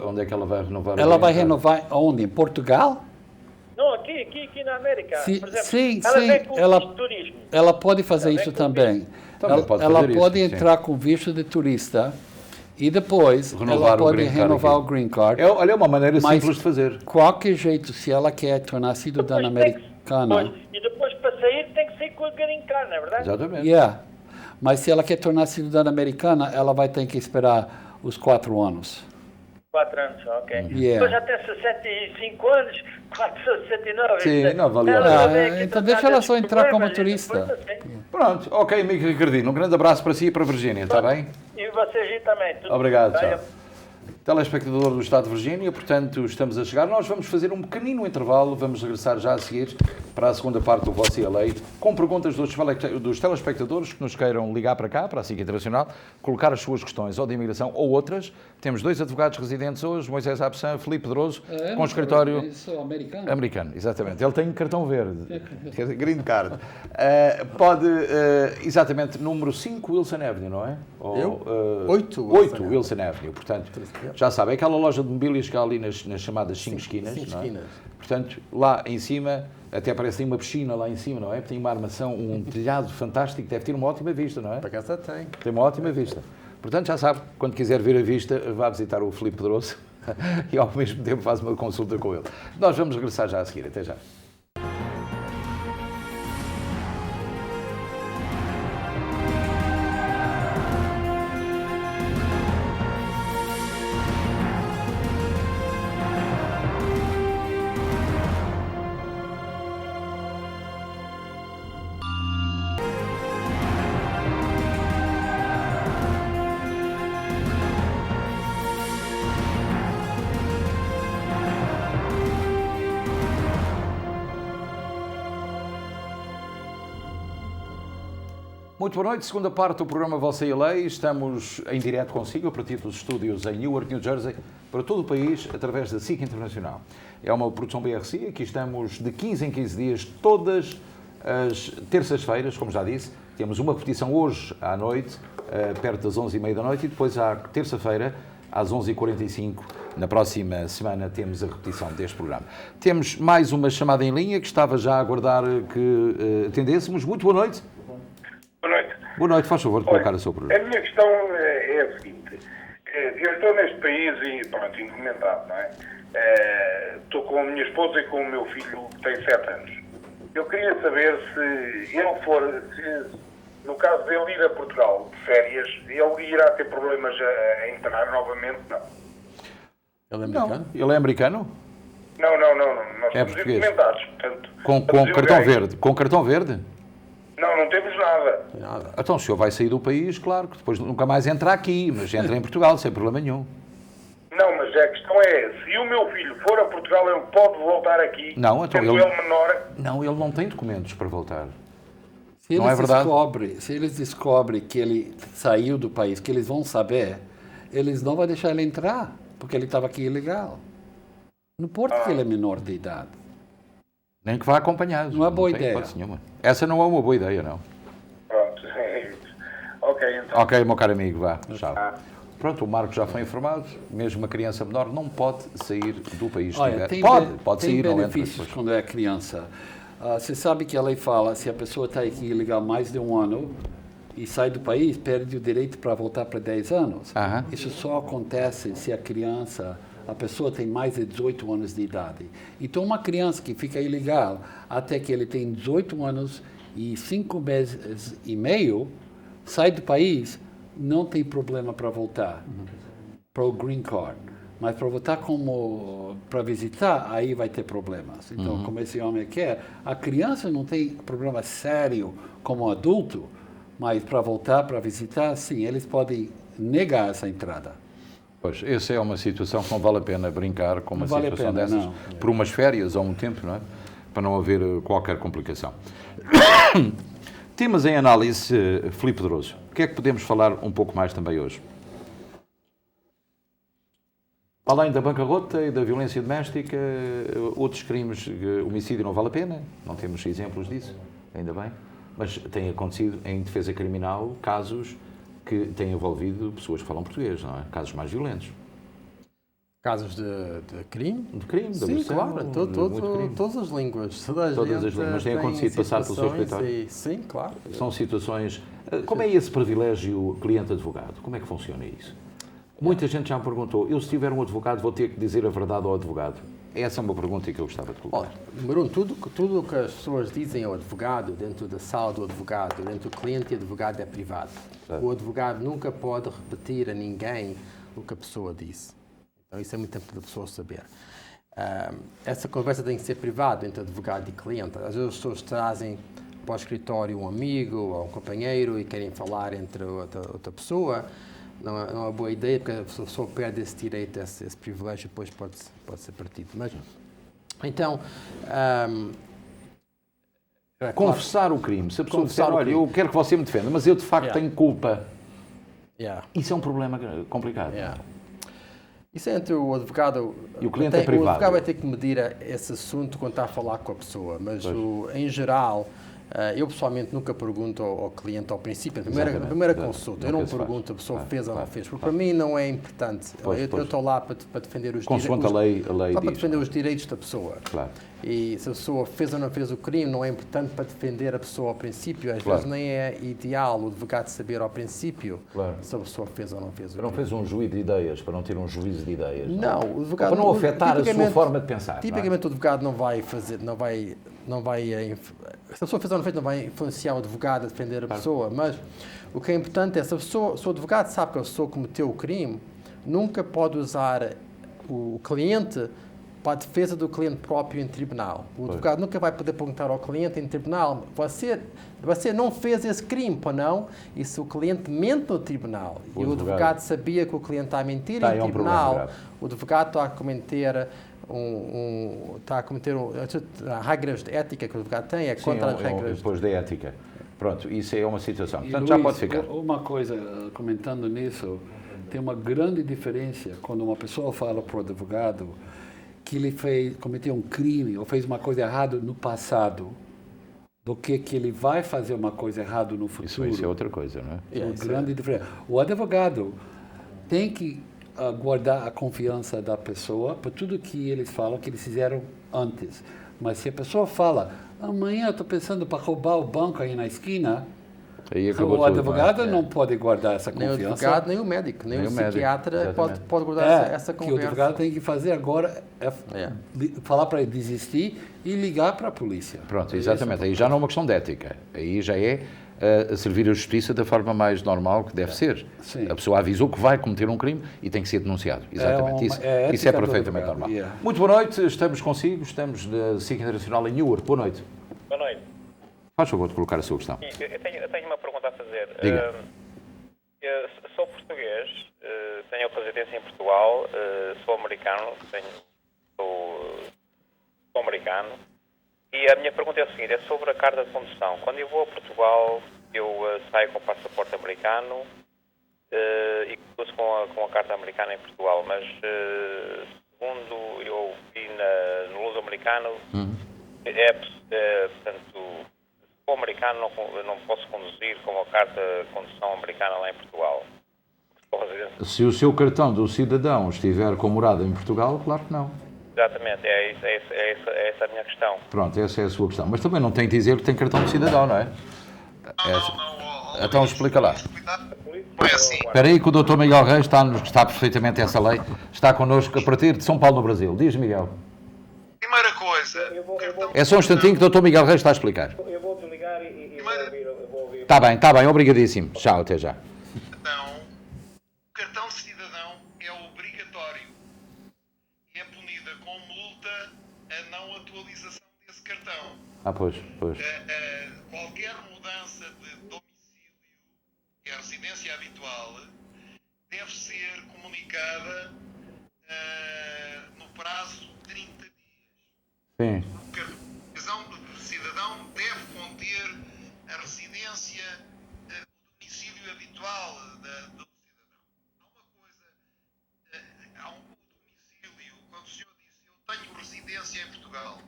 Onde é que ela vai renovar? Ela vai renovar onde? Em Portugal? Não, aqui na América. Por exemplo, Sim, ela vem com visto de turismo. Ela pode fazer isso também. Ela pode entrar com visto de turista e depois ela pode renovar o green card. Olha, é uma maneira simples de fazer. Qualquer jeito, se ela quer tornar cidadã americana... E depois, para sair, tem que sair com o green card, não é verdade? Exatamente. Mas se ela quer tornar cidadã americana, ela vai ter que esperar os 4 anos. 4 anos, ok. Depois até 65 anos, 69. Sim, não valia. Então deixa ela só entrar como turista. Pronto, ok, amigo Ricardinho. Um grande abraço para si e para a Virgínia, está bem? E vocês também. Obrigado, tchau. telespectador do Estado de Virgínia, portanto, estamos a chegar. Nós vamos fazer um pequenino intervalo, vamos regressar já a seguir para a segunda parte do Você e a Lei, com perguntas dos telespectadores que nos queiram ligar para cá, para a SIC Internacional, colocar as suas questões, ou de imigração ou outras. Temos 2 advogados residentes hoje, Moisés Absan, Filipe Pedroso, com escritório... Eu sou americano. Americano, exatamente. Ele tem cartão verde, quer dizer, green card. Pode, exatamente, número 5 Wilson Avenue, não é? Eu? 8 Wilson Avenue, portanto, já sabe, é aquela loja de mobílias que há ali nas chamadas 5 esquinas, não é? Portanto, lá em cima, até parece que tem uma piscina lá em cima, não é? Tem uma armação, um telhado fantástico, deve ter uma ótima vista, não é? Para casa tem. Tem uma ótima vista. Portanto, já sabe, quando quiser ver a vista, vá visitar o Filipe Pedroso e ao mesmo tempo faz uma consulta com ele. Nós vamos regressar já a seguir. Até já. Muito boa noite, segunda parte do programa Você e a Lei. Estamos em direto consigo, a partir dos estúdios em Newark, New Jersey, para todo o país, através da SIC Internacional. É uma produção BRC, aqui estamos de 15 em 15 dias, todas as terças-feiras, como já disse. Temos uma repetição hoje à noite, perto das 11h30 da noite, e depois à terça-feira, às 11h45, na próxima semana, temos a repetição deste programa. Temos mais uma chamada em linha, que estava já a aguardar que atendêssemos. Muito boa noite. Boa noite. Boa noite, faz favor de colocar a sua pergunta. A minha questão é a seguinte. Eu estou neste país e, pronto, indocumentado, não é? Estou com a minha esposa e com o meu filho, que tem 7 anos. Eu queria saber se ele for, no caso dele ir a Portugal de férias, ele irá ter problemas a entrar novamente? Não. Ele é americano? Não. Ele é americano? Não. Nós somos português. indocumentados, portanto... Com cartão verde? Com cartão verde? Não temos nada. Nada. Então, o senhor vai sair do país, claro, que depois nunca mais entra aqui, mas entra em Portugal, sem problema nenhum. Não, mas a questão é, se o meu filho for a Portugal, ele pode voltar aqui, Não, então sendo ele menor... Não, ele não tem documentos para voltar. Se Não é verdade? Se eles descobrem que ele saiu do país, que eles vão saber, eles não vão deixar ele entrar, porque ele estava aqui ilegal. Não importa que ele é menor de idade. Nem que vá acompanhado. Não é boa tem ideia. hipótese nenhuma. Essa não é uma boa ideia, não. Pronto, é isso. Ok, então. Ok, meu caro amigo, vá. Tchau. Pronto, o Marco já foi informado, mesmo uma criança menor não pode sair do país. Olha, pode tem sair, não entra benefícios depois. quando é criança. Você sabe que a lei fala, se a pessoa está aqui ilegal mais de 1 ano e sai do país, perde o direito para voltar para 10 anos. Aham. Isso só acontece se a pessoa tem mais de 18 anos de idade. Então, uma criança que fica ilegal até que ele tem 18 anos e 5 meses e meio, sai do país, não tem problema para voltar para o green card. Mas para voltar para visitar, aí vai ter problemas. Então, como esse homem quer, a criança não tem problema sério como adulto, mas para voltar para visitar, sim, eles podem negar essa entrada. Pois, essa é uma situação que não vale a pena brincar com uma Não vale a situação pena, dessas, não. por umas férias ou um tempo, não é? Para não haver qualquer complicação. Temas em análise, Filipe Pedroso. O que é que podemos falar um pouco mais também hoje? Além da bancarrota e da violência doméstica, outros crimes, homicídio não vale a pena, não temos exemplos disso, ainda bem, mas tem acontecido em defesa criminal casos que têm envolvido pessoas que falam português, não é? Casos mais violentos. Casos de crime? De crime, de Sim, agressão, claro, de muito crime. todas as línguas. Todas as línguas têm acontecido passar pelo seu escritório? Sim, claro. São situações... Como é esse privilégio cliente-advogado? Como é que funciona isso? Muita gente já me perguntou, eu se tiver um advogado vou ter que dizer a verdade ao advogado? Essa é uma pergunta que eu gostava de colocar. Olha, número 1, tudo o que as pessoas dizem ao advogado, dentro da sala do advogado, dentro do cliente e advogado é privado. O advogado nunca pode repetir a ninguém o que a pessoa disse. Então isso é muito importante a pessoa saber. Essa conversa tem que ser privada entre advogado e cliente. Às vezes as pessoas trazem para o escritório um amigo ou um companheiro e querem falar entre outra pessoa, não é uma boa ideia, porque a pessoa perde esse direito, esse privilégio, depois pode ser partido. Mas, então, confessar o crime. Se a pessoa disser, Confessar o olha, crime. eu quero que você me defenda, mas eu de facto Yeah. tenho culpa. yeah. Isso é um problema complicado. Yeah. Isso é entre o advogado E o cliente é privado. O advogado vai ter que medir esse assunto quando está a falar com a pessoa, mas em geral, eu pessoalmente nunca pergunto ao cliente ao princípio, na primeira consulta, eu não pergunto se a pessoa fez ou não fez, porque para mim não é importante. Eu estou lá para defender os direitos. Consoante a lei Para diz. defender os direitos da pessoa. Claro. E se a pessoa fez ou não fez o crime, não é importante para defender a pessoa ao princípio. Às Claro. vezes nem é ideal o advogado saber ao princípio Claro. se a pessoa fez ou não fez o Para não crime. fazer um juízo de ideias, para não ter um juízo de ideias. Não, o advogado Para não afetar a sua tipicamente- forma de pensar. Tipicamente o advogado não vai fazer, se a pessoa fez ou não fez, não vai influenciar o advogado a defender a pessoa, mas o que é importante é, se o advogado sabe que a pessoa cometeu o crime, nunca pode usar o cliente para a defesa do cliente próprio em tribunal. O advogado nunca vai poder perguntar ao cliente em tribunal, você não fez esse crime, para não? E se o cliente mente no tribunal e o advogado sabia que o cliente está a mentir Tá, em é um tribunal, problema grave. o advogado está a cometer as regras de ética que o advogado tem, é contra as regras. Depois da ética. Pronto, isso é uma situação. E, Portanto, Luís, já pode ficar. Uma coisa, comentando nisso, tem uma grande diferença quando uma pessoa fala para o advogado que ele cometeu um crime ou fez uma coisa errada no passado, do que ele vai fazer uma coisa errada no futuro. Isso é outra coisa, não é? É uma grande diferença. O advogado tem que guardar a confiança da pessoa para tudo que eles falam, que eles fizeram antes. Mas se a pessoa fala, amanhã eu estou pensando para roubar o banco aí na esquina, Aí acabou o tudo, advogado é? não pode guardar essa Nem o confiança. advogado, nem o médico, nem o psiquiatra exatamente. pode guardar essa que o conversa. advogado tem que fazer agora é falar para ele desistir e ligar para a polícia. Pronto, exatamente. Aí já não é uma questão de ética. Aí já é servir a justiça da forma mais normal que deve ser. Sim. A pessoa avisou que vai cometer um crime e tem que ser denunciado. Exatamente. Isso é ética do perfeitamente advogado, normal. yeah. Muito boa noite, estamos consigo, estamos na SIC Internacional em Newark. Boa noite. Boa noite. Faz favor de colocar a sua questão. Eu tenho uma pergunta a fazer. Diga. Eu sou português, tenho residência em Portugal, sou americano, sou americano. E a minha pergunta é a seguinte, é sobre a carta de condução. Quando eu vou a Portugal, eu saio com o passaporte americano e conduzo com a carta americana em Portugal, mas segundo eu vi no uso americano, portanto, se for americano não posso conduzir com a carta de condução americana lá em Portugal. Se o seu cartão do cidadão estiver com morada em Portugal, claro que não. Exatamente, é essa a minha questão. Pronto, essa é a sua questão. Mas também não tem que dizer que tem cartão de cidadão, não é? Então explica lá. Não é assim. Espera aí que o Dr. Miguel Reis está perfeitamente essa lei. Está connosco a partir de São Paulo, no Brasil. Diz, Miguel. Primeira coisa, o cartão É só um instantinho que o Dr. Miguel Reis está a explicar. Eu vou desligar e vou ouvir. Está bem, obrigadíssimo. Tchau, até já. o cartão de cidadão é obrigatório e é punida com multa a não atualização desse cartão. Pois. Qualquer mudança de domicílio, que é a residência habitual, deve ser comunicada no prazo de 30 dias. Sim. O cartão de cidadão deve conter a residência, o domicílio habitual do cidadão. Há uma coisa, há um domicílio, quando o senhor disse eu tenho residência em Portugal, o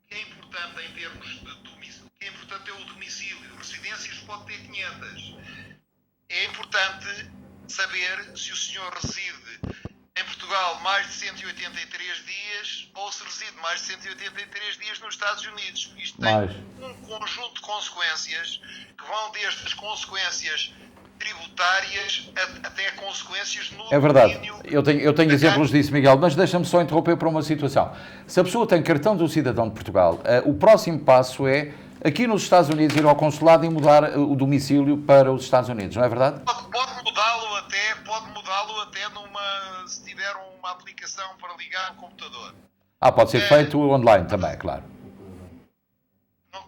que é importante em termos de domicílio, o que é importante é o domicílio. Residências pode ter 500. É importante saber se o senhor reside em Portugal mais de 183 dias ou se reside mais de 183 dias nos Estados Unidos. Isto tem um conjunto de consequências que vão desde as consequências tributárias até consequências no É verdade. domínio. Eu tenho exemplos disso, Miguel, mas deixa-me só interromper para uma situação. Se a pessoa tem cartão do cidadão de Portugal, o próximo passo é, aqui nos Estados Unidos, ir ao consulado e mudar o domicílio para os Estados Unidos, não é verdade? Pode mudá-lo até se tiver uma aplicação para ligar no computador. Pode ser feito online também, claro.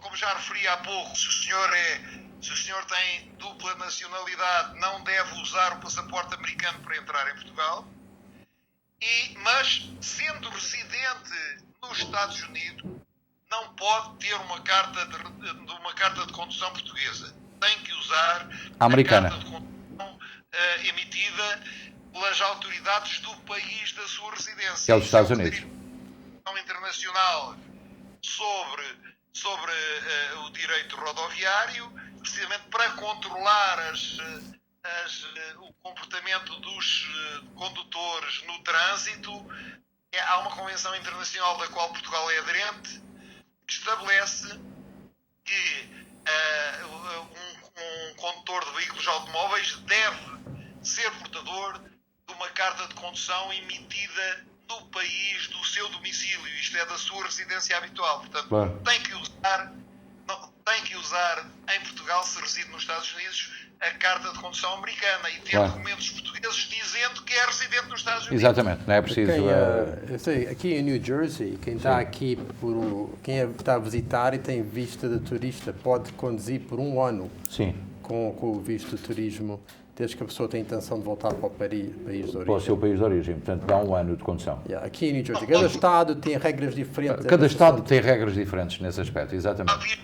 Como já referi há pouco, se o senhor se o senhor tem dupla nacionalidade, não deve usar o passaporte americano para entrar em Portugal. Mas, sendo residente nos Estados Unidos, não pode ter uma carta de condução portuguesa. Tem que usar a americana, a carta de condução emitida pelas autoridades do país da sua residência. Que é os Estados Unidos. Internacional sobre o direito rodoviário, precisamente para controlar o comportamento dos condutores no trânsito. Há uma convenção internacional da qual Portugal é aderente, que estabelece que um condutor de veículos automóveis deve ser portador de uma carta de condução emitida no país do seu domicílio, isto é, da sua residência habitual. Portanto, claro, tem que usar em Portugal, se reside nos Estados Unidos, a carta de condução americana e ter claro, documentos portugueses dizendo que é residente nos Estados Unidos. Exatamente, não é preciso... Eu sei, aqui em New Jersey, quem está aqui, quem está a visitar e tem vista de turista, pode conduzir por 1 ano sim, com o visto de turismo, desde que a pessoa tem intenção de voltar para o país de origem. para o seu país de origem, portanto dá 1 ano de condução. Aqui em New Jersey, cada estado tem regras diferentes. Cada estado tem regras diferentes nesse aspecto, exatamente.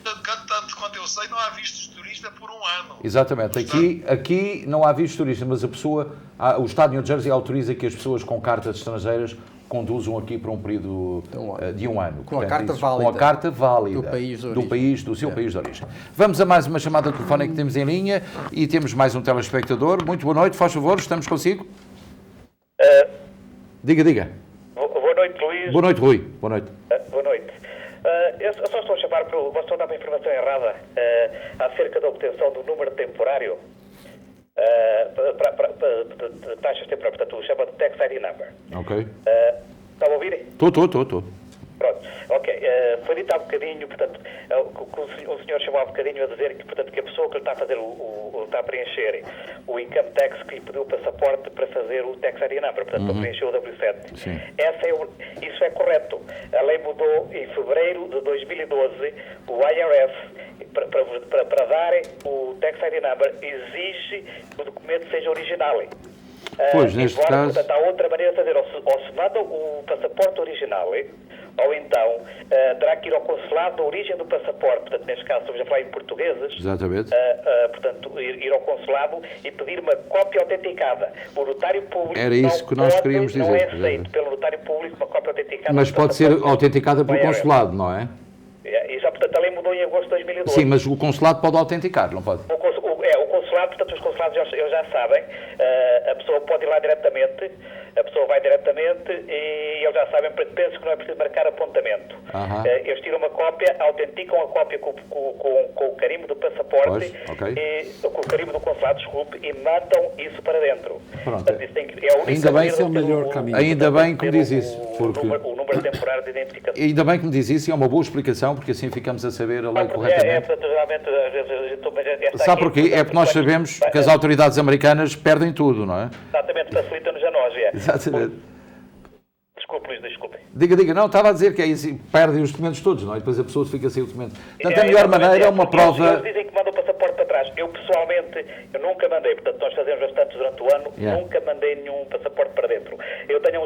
Tanto quanto eu sei, não há vistos de turista por 1 ano. Exatamente. Aqui não há vistos turistas, mas o Estado de New Jersey autoriza que as pessoas com cartas estrangeiras conduzam aqui por um período de 1 ano. Com a carta válida. Com a carta válida do seu país de origem. Vamos a mais uma chamada telefónica que temos em linha e temos mais um telespectador. Muito boa noite, faz favor, estamos consigo? Diga. Boa noite, Luís. Boa noite, Rui. Boa noite. Boa noite. Eu só estou a chamar pelo... Você dá uma informação errada acerca da obtenção do número temporário para taxas temporárias. Portanto, o chamado Tax ID Number. Ok. Está a ouvir? Estou. Pronto. Ok. Foi dito há bocadinho, portanto, o senhor chamou há bocadinho a dizer que, portanto, que a pessoa que lhe está a fazer está a preencher o income tax, que lhe pediu o passaporte para fazer o tax ID number, portanto, para preencher o W7. Sim. Isso é correto. A lei mudou em fevereiro de 2012. O IRS, para dar o tax ID number, exige que o documento seja original. Pois, neste caso... Portanto, há outra maneira de fazer. Ou se manda o passaporte original, ou então terá que ir ao consulado da origem do passaporte, portanto, neste caso estamos a falar em portugueses. Exatamente. Portanto, ir ao consulado e pedir uma cópia autenticada. O notário público era isso que nós queríamos dizer. Não é aceito pelo notário público uma cópia autenticada. Mas pode ser autenticada pelo consulado, não é? Isso, portanto, a lei mudou em agosto de 2012. Sim, mas o consulado pode autenticar, não pode? O consulado, portanto, os consulados já sabem, a pessoa pode ir lá diretamente, a pessoa vai diretamente e eles já sabem, penso que não é preciso marcar apontamento. Eles tiram uma cópia, autenticam a cópia com o carimbo do passaporte, com o carimbo do consulado, desculpe, e mandam isso para dentro. Pronto. Portanto, Ainda bem, é o melhor caminho. Ainda bem que me diz isso. O número temporário de identificação. Ainda bem que me diz isso e é uma boa explicação, porque assim ficamos a saber a lei corretamente. Portanto, realmente, às vezes... Sabe porquê? É porque nós sabemos que as autoridades americanas perdem tudo, não é? Exatamente, facilita-nos a nós, Exatamente. Desculpe, Luís, desculpe. Diga. Não, estava a dizer que é isso, perdem os documentos todos, não é? E depois a pessoa fica sem o documento. Portanto, a melhor maneira é uma prova... Eles dizem que mandam o passaporte para trás. Eu, pessoalmente, nunca mandei. Portanto, nós fazemos bastante durante o ano. Nunca mandei nenhum passaporte para dentro. Eu tenho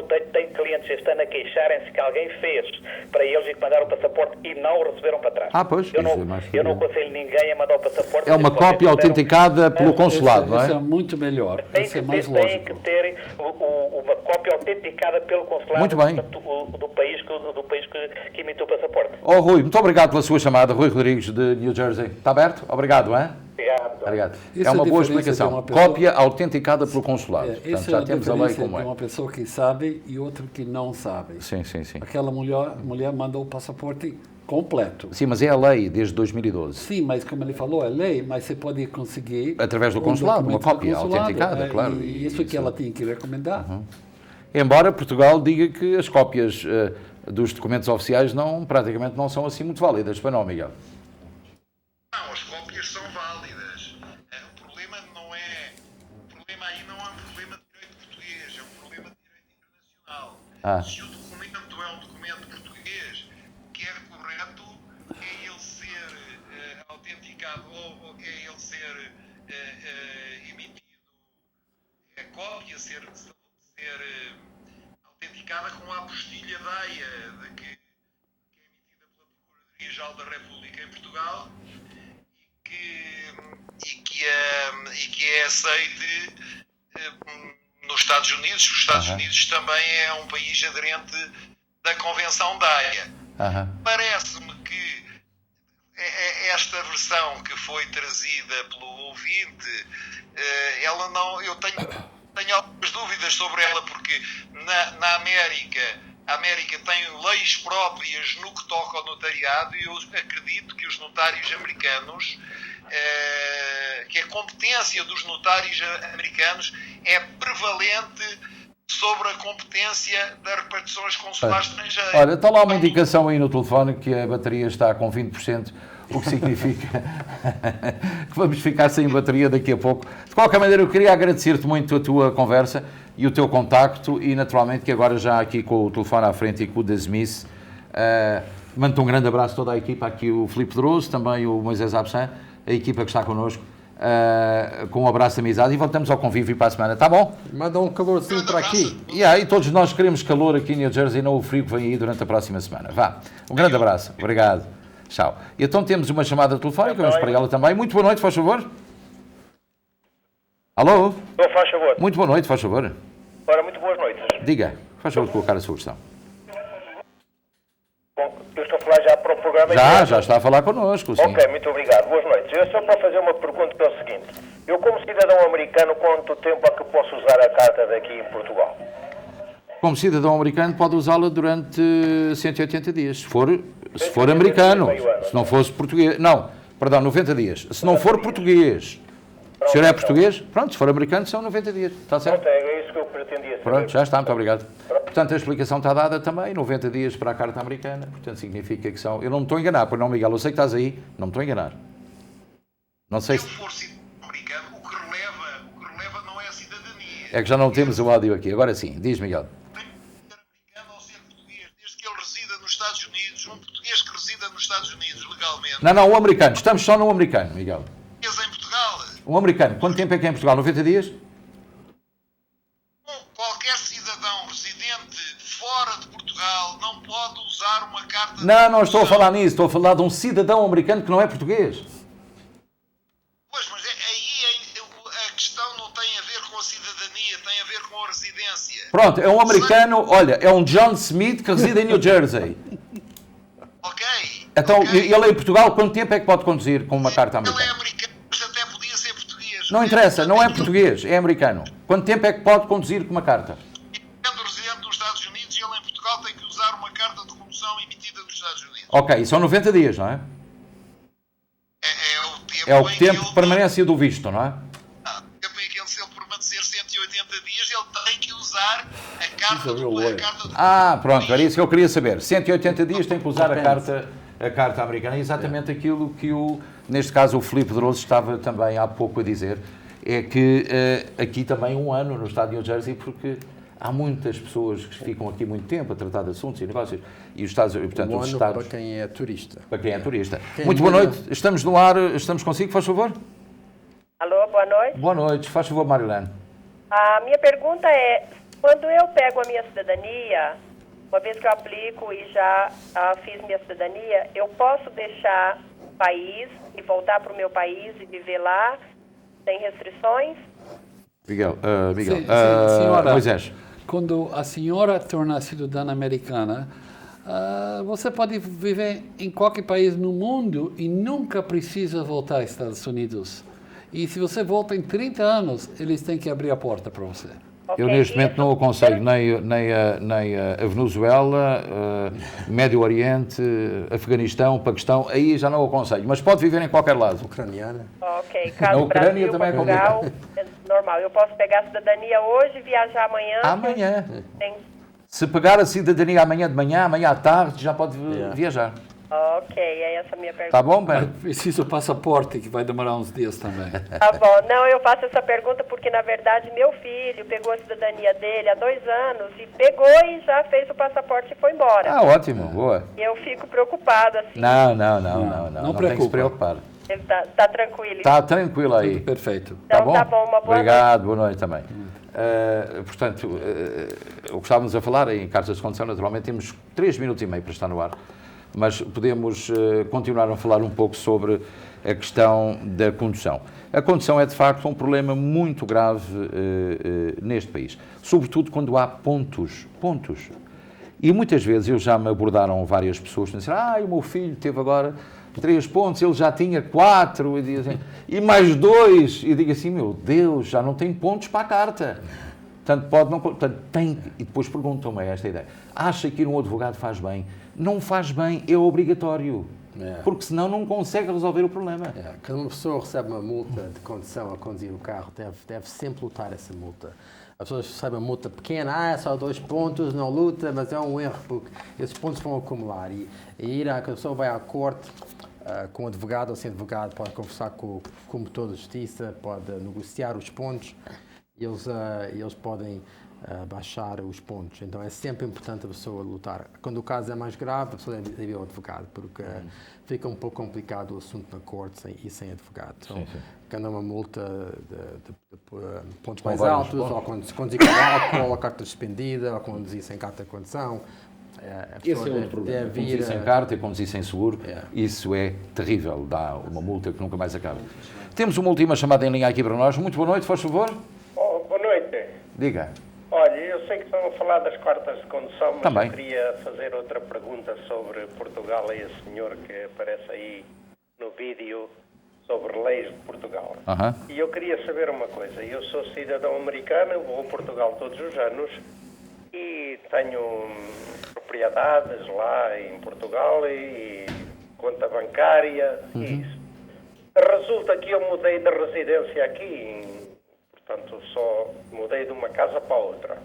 clientes este ano a queixarem-se que alguém fez para eles e que mandaram o passaporte e não o receberam para trás. Pois, eu não aconselho ninguém a mandar o passaporte. É uma cópia autenticada pelo consulado, não é? Isso é muito melhor. Isso é mais lógico. Tem que ter uma cópia autenticada pelo consulado. Muito bem. Do país que emitiu o passaporte. Rui, muito obrigado pela sua chamada. Rui Rodrigues, de New Jersey. Está aberto? Obrigado, hein? Obrigado. Isso é uma boa diferença explicação. de uma pessoa... Cópia autenticada pelo consulado. Portanto, Essa já é a temos a lei diferença como de é. uma pessoa que sabe e outra que não sabe. Sim. Aquela mulher mandou o passaporte completo. Sim, mas é a lei desde 2012. Sim, mas como ele falou, é lei, mas você pode conseguir... Através do consulado, uma cópia autenticada, claro. E isso que ela tinha que recomendar. Embora Portugal diga que as cópias dos documentos oficiais praticamente não são assim muito válidas. Para não, Miguel? Não, as cópias são válidas. O problema aí não é um problema de direito português, é um problema de direito internacional. Se o documento é um documento português, que é correto é ele ser autenticado ou devia ser autenticada com a apostilha da AIA, que é emitida pela Procuradoria-Geral da República em Portugal e que é aceite nos Estados Unidos. Os Estados Unidos também é um país aderente da Convenção da AIA. Parece-me que esta versão que foi trazida pelo ouvinte, ela não, eu tenho algumas dúvidas sobre ela, porque na América, a América tem leis próprias no que toca ao notariado, e eu acredito que os notários americanos, que a competência dos notários americanos é prevalente sobre a competência das repartições consulares estrangeiras. Olha, está lá uma indicação aí no telefone que a bateria está com 20%, o que significa que vamos ficar sem bateria daqui a pouco. De qualquer maneira, eu queria agradecer-te muito a tua conversa e o teu contacto, e naturalmente que agora já aqui com o telefone à frente e com o da Smith, mando-te um grande abraço a toda a equipa, aqui o Filipe Pedroso, também o Moisés Absan, a equipa que está connosco, com um abraço de amizade, e voltamos ao convívio para a semana, está bom? Manda um calorzinho para aqui. E aí, todos nós queremos calor aqui em New Jersey, não o frio que vem aí durante a próxima semana. Vá, um grande abraço, obrigado, tchau. E então temos uma chamada telefónica, vamos para ela também. Muito boa noite, faz favor. Alô? Não, faz favor. Muito boa noite, faz favor. Ora, muito boas noites. Diga, faz favor de colocar a sua questão. Bom, eu estou a falar já para o programa. Já está a falar connosco, sim. Ok, muito obrigado. Boas noites. Eu só para fazer uma pergunta que é o seguinte. Eu, como cidadão americano, quanto tempo é que posso usar a carta daqui em Portugal? Como cidadão americano, pode usá-la durante 180 dias, se for americano. Se não fosse português... Não, perdão, 90 dias. Se não for português... O senhor é português? Pronto, se for americano, são 90 dias. Está certo? Pronto, é isso que eu pretendia saber. Pronto, já está, muito obrigado. Portanto, a explicação está dada também, 90 dias para a carta americana, portanto, significa que são... Eu não me estou a enganar, pois não, Miguel, eu sei que estás aí, não me estou a enganar. Não sei se... Se eu for cidadão americano, o que releva não é a cidadania. É que já não temos o áudio aqui, agora sim, diz, Miguel. Tem que ser americano ou ser português, desde que ele resida nos Estados Unidos, um português que resida nos Estados Unidos legalmente. Não, o americano, estamos só no americano, Miguel. Em Portugal. O americano, quanto tempo é que é em Portugal? 90 dias? Qualquer cidadão residente fora de Portugal não pode usar uma carta... Não estou a falar nisso, estou a falar de um cidadão americano que não é português. Pois, mas aí a questão não tem a ver com a cidadania, tem a ver com a residência. Pronto, é um americano, olha, é um John Smith que reside em New Jersey. Ok. Então, ele em Portugal, quanto tempo é que pode conduzir com uma carta americana? Ele é americano, mas até podia ser português. Não interessa, não é português, é americano. Quanto tempo é que pode conduzir com uma carta? Sendo residente nos Estados Unidos, ele em Portugal tem que usar uma carta de condução emitida nos Estados Unidos. Ok, e são 90 dias, não é? É o tempo de permanência do visto, não é? O tempo em que se ele permanecer 180 dias, ele tem que usar a carta de Pronto, era isso que eu queria saber. 180 dias tem que usar a carta americana. É exatamente aquilo que neste caso o Filipe Pedroso estava também há pouco a dizer, é que aqui também um ano no estado de New Jersey, porque há muitas pessoas que ficam aqui muito tempo a tratar de assuntos e negócios, e os Estados, portanto, os Estados... para quem é turista. Para quem é turista. Muito boa noite, estamos no ar, estamos consigo, faz favor? Alô, boa noite. Boa noite, faz favor, Marilene. A minha pergunta é, quando eu pego a minha cidadania, uma vez que eu aplico e já fiz minha cidadania, eu posso deixar o país e voltar para o meu país e viver lá, sem restrições? Miguel, senhora, Moisés. Quando a senhora torna cidadã americana, você pode viver em qualquer país no mundo e nunca precisa voltar aos Estados Unidos. E se você volta em 30 anos, eles têm que abrir a porta para você. Eu neste momento não aconselho nem a Venezuela, Médio Oriente, Afeganistão, Paquistão, aí já não aconselho, mas pode viver em qualquer lado. Ucraniana. Ok, caso na Ucrânia Brasil, também Portugal, é normal. Eu posso pegar a cidadania hoje e viajar amanhã? Amanhã. Se pegar a cidadania amanhã de manhã, amanhã à tarde, já pode viajar. Ok, é essa a minha pergunta. Tá bom, Ben? Preciso o passaporte, que vai demorar uns dias também. Tá bom. Não, eu faço essa pergunta porque, na verdade, meu filho pegou a cidadania dele há 2 anos e pegou e já fez o passaporte e foi embora. Ótimo, boa. E eu fico preocupada, assim. Não tem que se preocupar. Ele está tranquilo. Está tranquilo aí. Perfeito. Tá Então bom? tá bom, uma boa Obrigado, boa noite também. Portanto, o que estávamos a falar em cartas de condução, naturalmente temos 3 minutos e meio para estar no ar, mas podemos continuar a falar um pouco sobre a questão da condução. A condução é de facto um problema muito grave neste país, sobretudo quando há pontos. E muitas vezes já me abordaram várias pessoas que disseram: o meu filho teve agora 3 pontos, ele já tinha 4, e mais 2, e digo assim: meu Deus, já não tem pontos para a carta. Portanto, tem, e depois perguntam-me esta ideia: acha que ir um advogado faz bem? Não faz bem, é obrigatório. Porque senão não consegue resolver o problema. Quando uma pessoa recebe uma multa de condução a conduzir o carro, deve sempre lutar essa multa. As pessoas recebem uma multa pequena, é só 2 pontos, não luta, mas é um erro, porque esses pontos vão acumular. Quando a pessoa vai à corte, com um advogado ou sem advogado, pode conversar com o promotor de justiça, pode negociar os pontos, e eles podem baixar os pontos. Então é sempre importante a pessoa lutar. Quando o caso é mais grave, a pessoa deve ir ao advogado, porque fica um pouco complicado o assunto na corte e sem advogado. Então, quando há uma multa de pontos mais altos, ou quando se conduzir com álcool, a carta suspendida, ou conduzir sem carta de condução, esse é outro problema. Conduzir sem carta e conduzir sem seguro, isso é terrível, dá uma multa que nunca mais acaba. Temos uma última chamada em linha aqui para nós. Muito boa noite, faz favor. Boa noite. Diga. Olha, eu sei que estão a falar das cartas de condução, mas também eu queria fazer outra pergunta sobre Portugal e esse senhor que aparece aí no vídeo sobre leis de Portugal. E eu queria saber uma coisa: eu sou cidadão americano, vou a Portugal todos os anos e tenho propriedades lá em Portugal e conta bancária e isso. Resulta que eu mudei de residência aqui, portanto só mudei de uma casa para outra.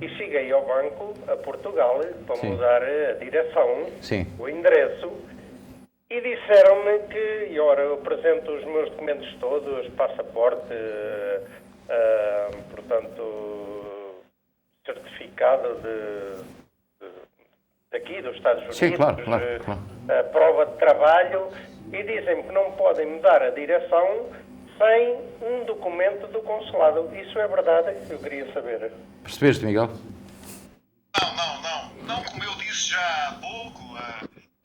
E cheguei ao banco, a Portugal, para mudar a direção, o endereço, e disseram-me que, eu apresento os meus documentos todos, passaporte, portanto, certificado daqui dos Estados Unidos, claro. a prova de trabalho, e dizem-me que não podem mudar a direção sem um documento do consulado. Isso é verdade? Eu queria saber. Percebeste, Miguel? Não, como eu disse já há pouco,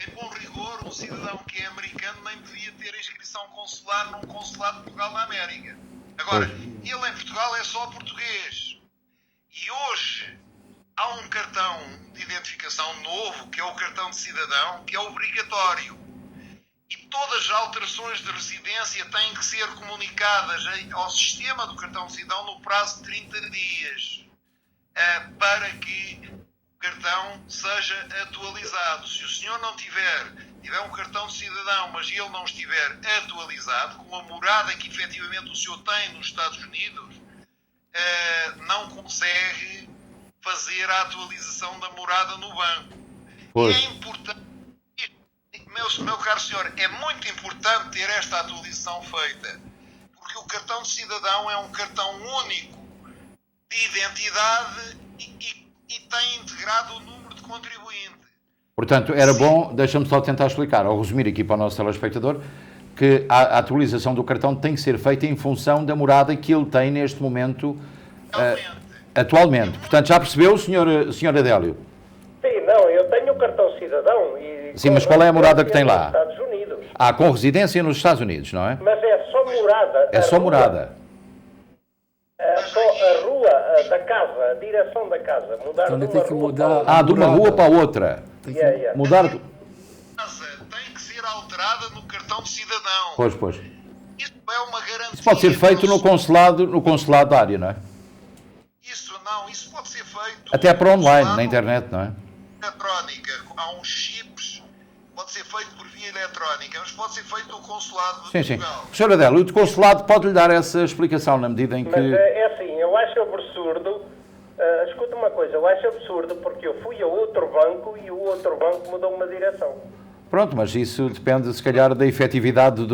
em bom rigor, um cidadão que é americano nem devia ter inscrição consular num consulado de Portugal na América. Agora, ele em Portugal é só português. E hoje há um cartão de identificação novo, que é o cartão de cidadão, que é obrigatório. E todas as alterações de residência têm que ser comunicadas ao sistema do cartão de cidadão no prazo de 30 dias, para que o cartão seja atualizado. Se o senhor não tiver um cartão de cidadão, mas ele não estiver atualizado, com a morada que efetivamente o senhor tem nos Estados Unidos, não consegue fazer a atualização da morada no banco. E é importante, meu caro senhor, é muito importante ter esta atualização feita, porque o cartão de cidadão é um cartão único de identidade e tem integrado o número de contribuinte. Portanto, era bom, deixa-me só tentar explicar, ou resumir aqui para o nosso telespectador, que a atualização do cartão tem que ser feita em função da morada que ele tem neste momento, atualmente. Portanto, já percebeu, senhor Adélio? Sim, não, eu tenho o cartão cidadão e... Sim, mas qual é a morada que tem lá? Estados Unidos. Com residência nos Estados Unidos, não é? Mas é só morada. É só morada. Só a rua da casa, a direção da casa. Mudar então tem que mudar. De uma rua para outra. Mudar. A casa tem que ser alterada no cartão de cidadão. Pois. Isso é uma garantia. Isso pode ser feito no consulado da área, não é? Isso pode ser feito. Até para online, na internet, não é? Eletrónica, há uns chips, pode ser feito por via eletrónica, mas pode ser feito no consulado de Portugal. Sim. Sr. Adélio, o consulado pode-lhe dar essa explicação na medida em que... Mas é assim, eu acho absurdo, escuta uma coisa, eu acho absurdo porque eu fui a outro banco e o outro banco mudou uma direção. Pronto, mas isso depende, se calhar, da efetividade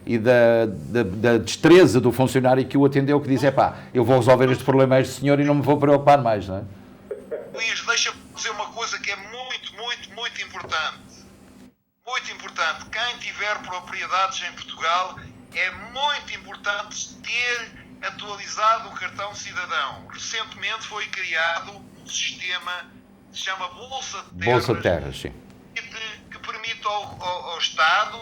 e da destreza do funcionário que o atendeu, que diz, eu vou resolver este problema a este senhor e não me vou preocupar mais, não é? Luís, deixa-me dizer uma coisa que é muito importante. Muito muito importante. Quem tiver propriedades em Portugal, é muito importante ter atualizado o cartão cidadão. Recentemente foi criado um sistema que se chama Bolsa de Terras. Bolsa de Terras, sim. Que permite ao Estado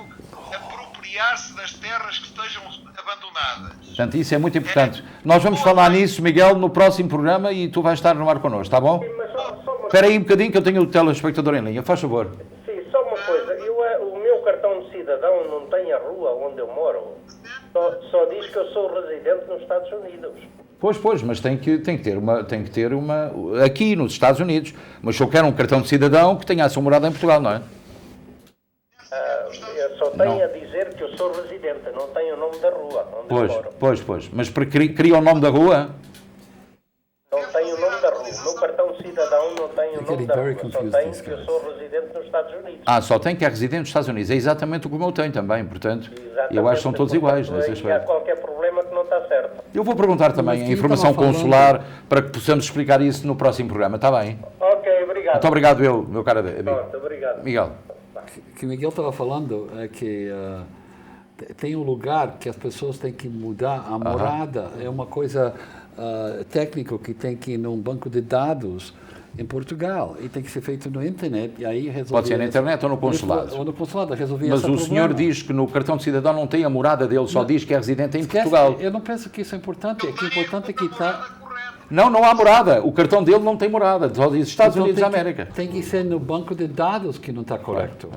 apropriar-se das terras que estejam abandonadas. Portanto, isso é muito importante. Nós vamos falar nisso, Miguel, no próximo programa e tu vais estar no ar connosco, está bom? Espera aí um bocadinho que eu tenho o telespectador em linha, faz favor. Sim, só uma coisa. O meu cartão de cidadão não tem a rua onde eu moro. Só diz que eu sou residente nos Estados Unidos. Pois, mas tem que ter uma aqui nos Estados Unidos. Mas se eu quero um cartão de cidadão que tenha a sua morada em Portugal, não é? Eu só tenho a dizer que eu sou residente, não tenho o nome da rua onde eu moro. Pois. Mas cria o nome da rua? Não tenho o nome da rua. O meu cartão de cidadão não tem o nome da rua. Só tenho que eu sou residente nos Estados Unidos. Só tem que é residente nos Estados Unidos. É exatamente o que eu tenho também, portanto. Eu acho que são todos iguais. Não há qualquer problema que não está certo. Eu vou perguntar também a informação consular para que possamos explicar isso no próximo programa, está bem? Ok, obrigado. Muito obrigado, meu caro amigo. Pronto, obrigado. Miguel. O que o Miguel estava falando é que tem um lugar que as pessoas têm que mudar a morada. É uma coisa técnica que tem que ir num banco de dados em Portugal e tem que ser feito na internet e aí resolver. Pode ser na internet ou no consulado. Ou no consulado, resolver Mas esse o problema. senhor diz que no cartão de cidadão não tem a morada dele, só diz que é residente em Portugal. Eu não penso que isso é importante. O que é importante é que está... Não há morada. O cartão dele não tem morada. Só diz Estados Unidos da América. Tem que ser no banco de dados que não está correto.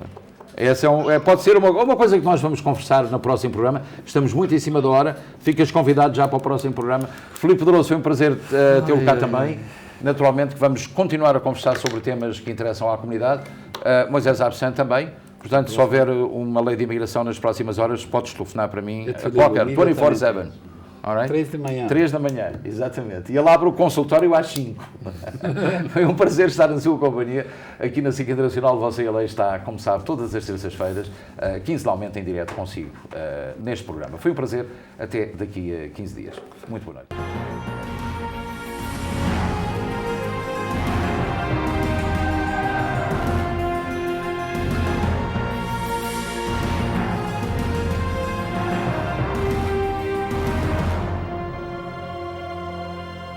Esse pode ser uma coisa que nós vamos conversar no próximo programa. Estamos muito em cima da hora. Ficas convidado já para o próximo programa. Filipe Pedroso, foi um prazer tê-lo cá também. Naturalmente que vamos continuar a conversar sobre temas que interessam à comunidade. Moisés Absent também. Portanto, se houver uma lei de imigração nas próximas horas, podes telefonar para mim a qualquer 24/7. 3 da manhã. 3 da manhã, exatamente. E ele abre o consultório às 5. Foi um prazer estar na sua companhia. Aqui na SIC Internacional, Você e Lei está, como sabe, todas as terças-feiras, quinzenalmente em direto consigo, neste programa. Foi um prazer. Até daqui a 15 dias. Muito boa noite.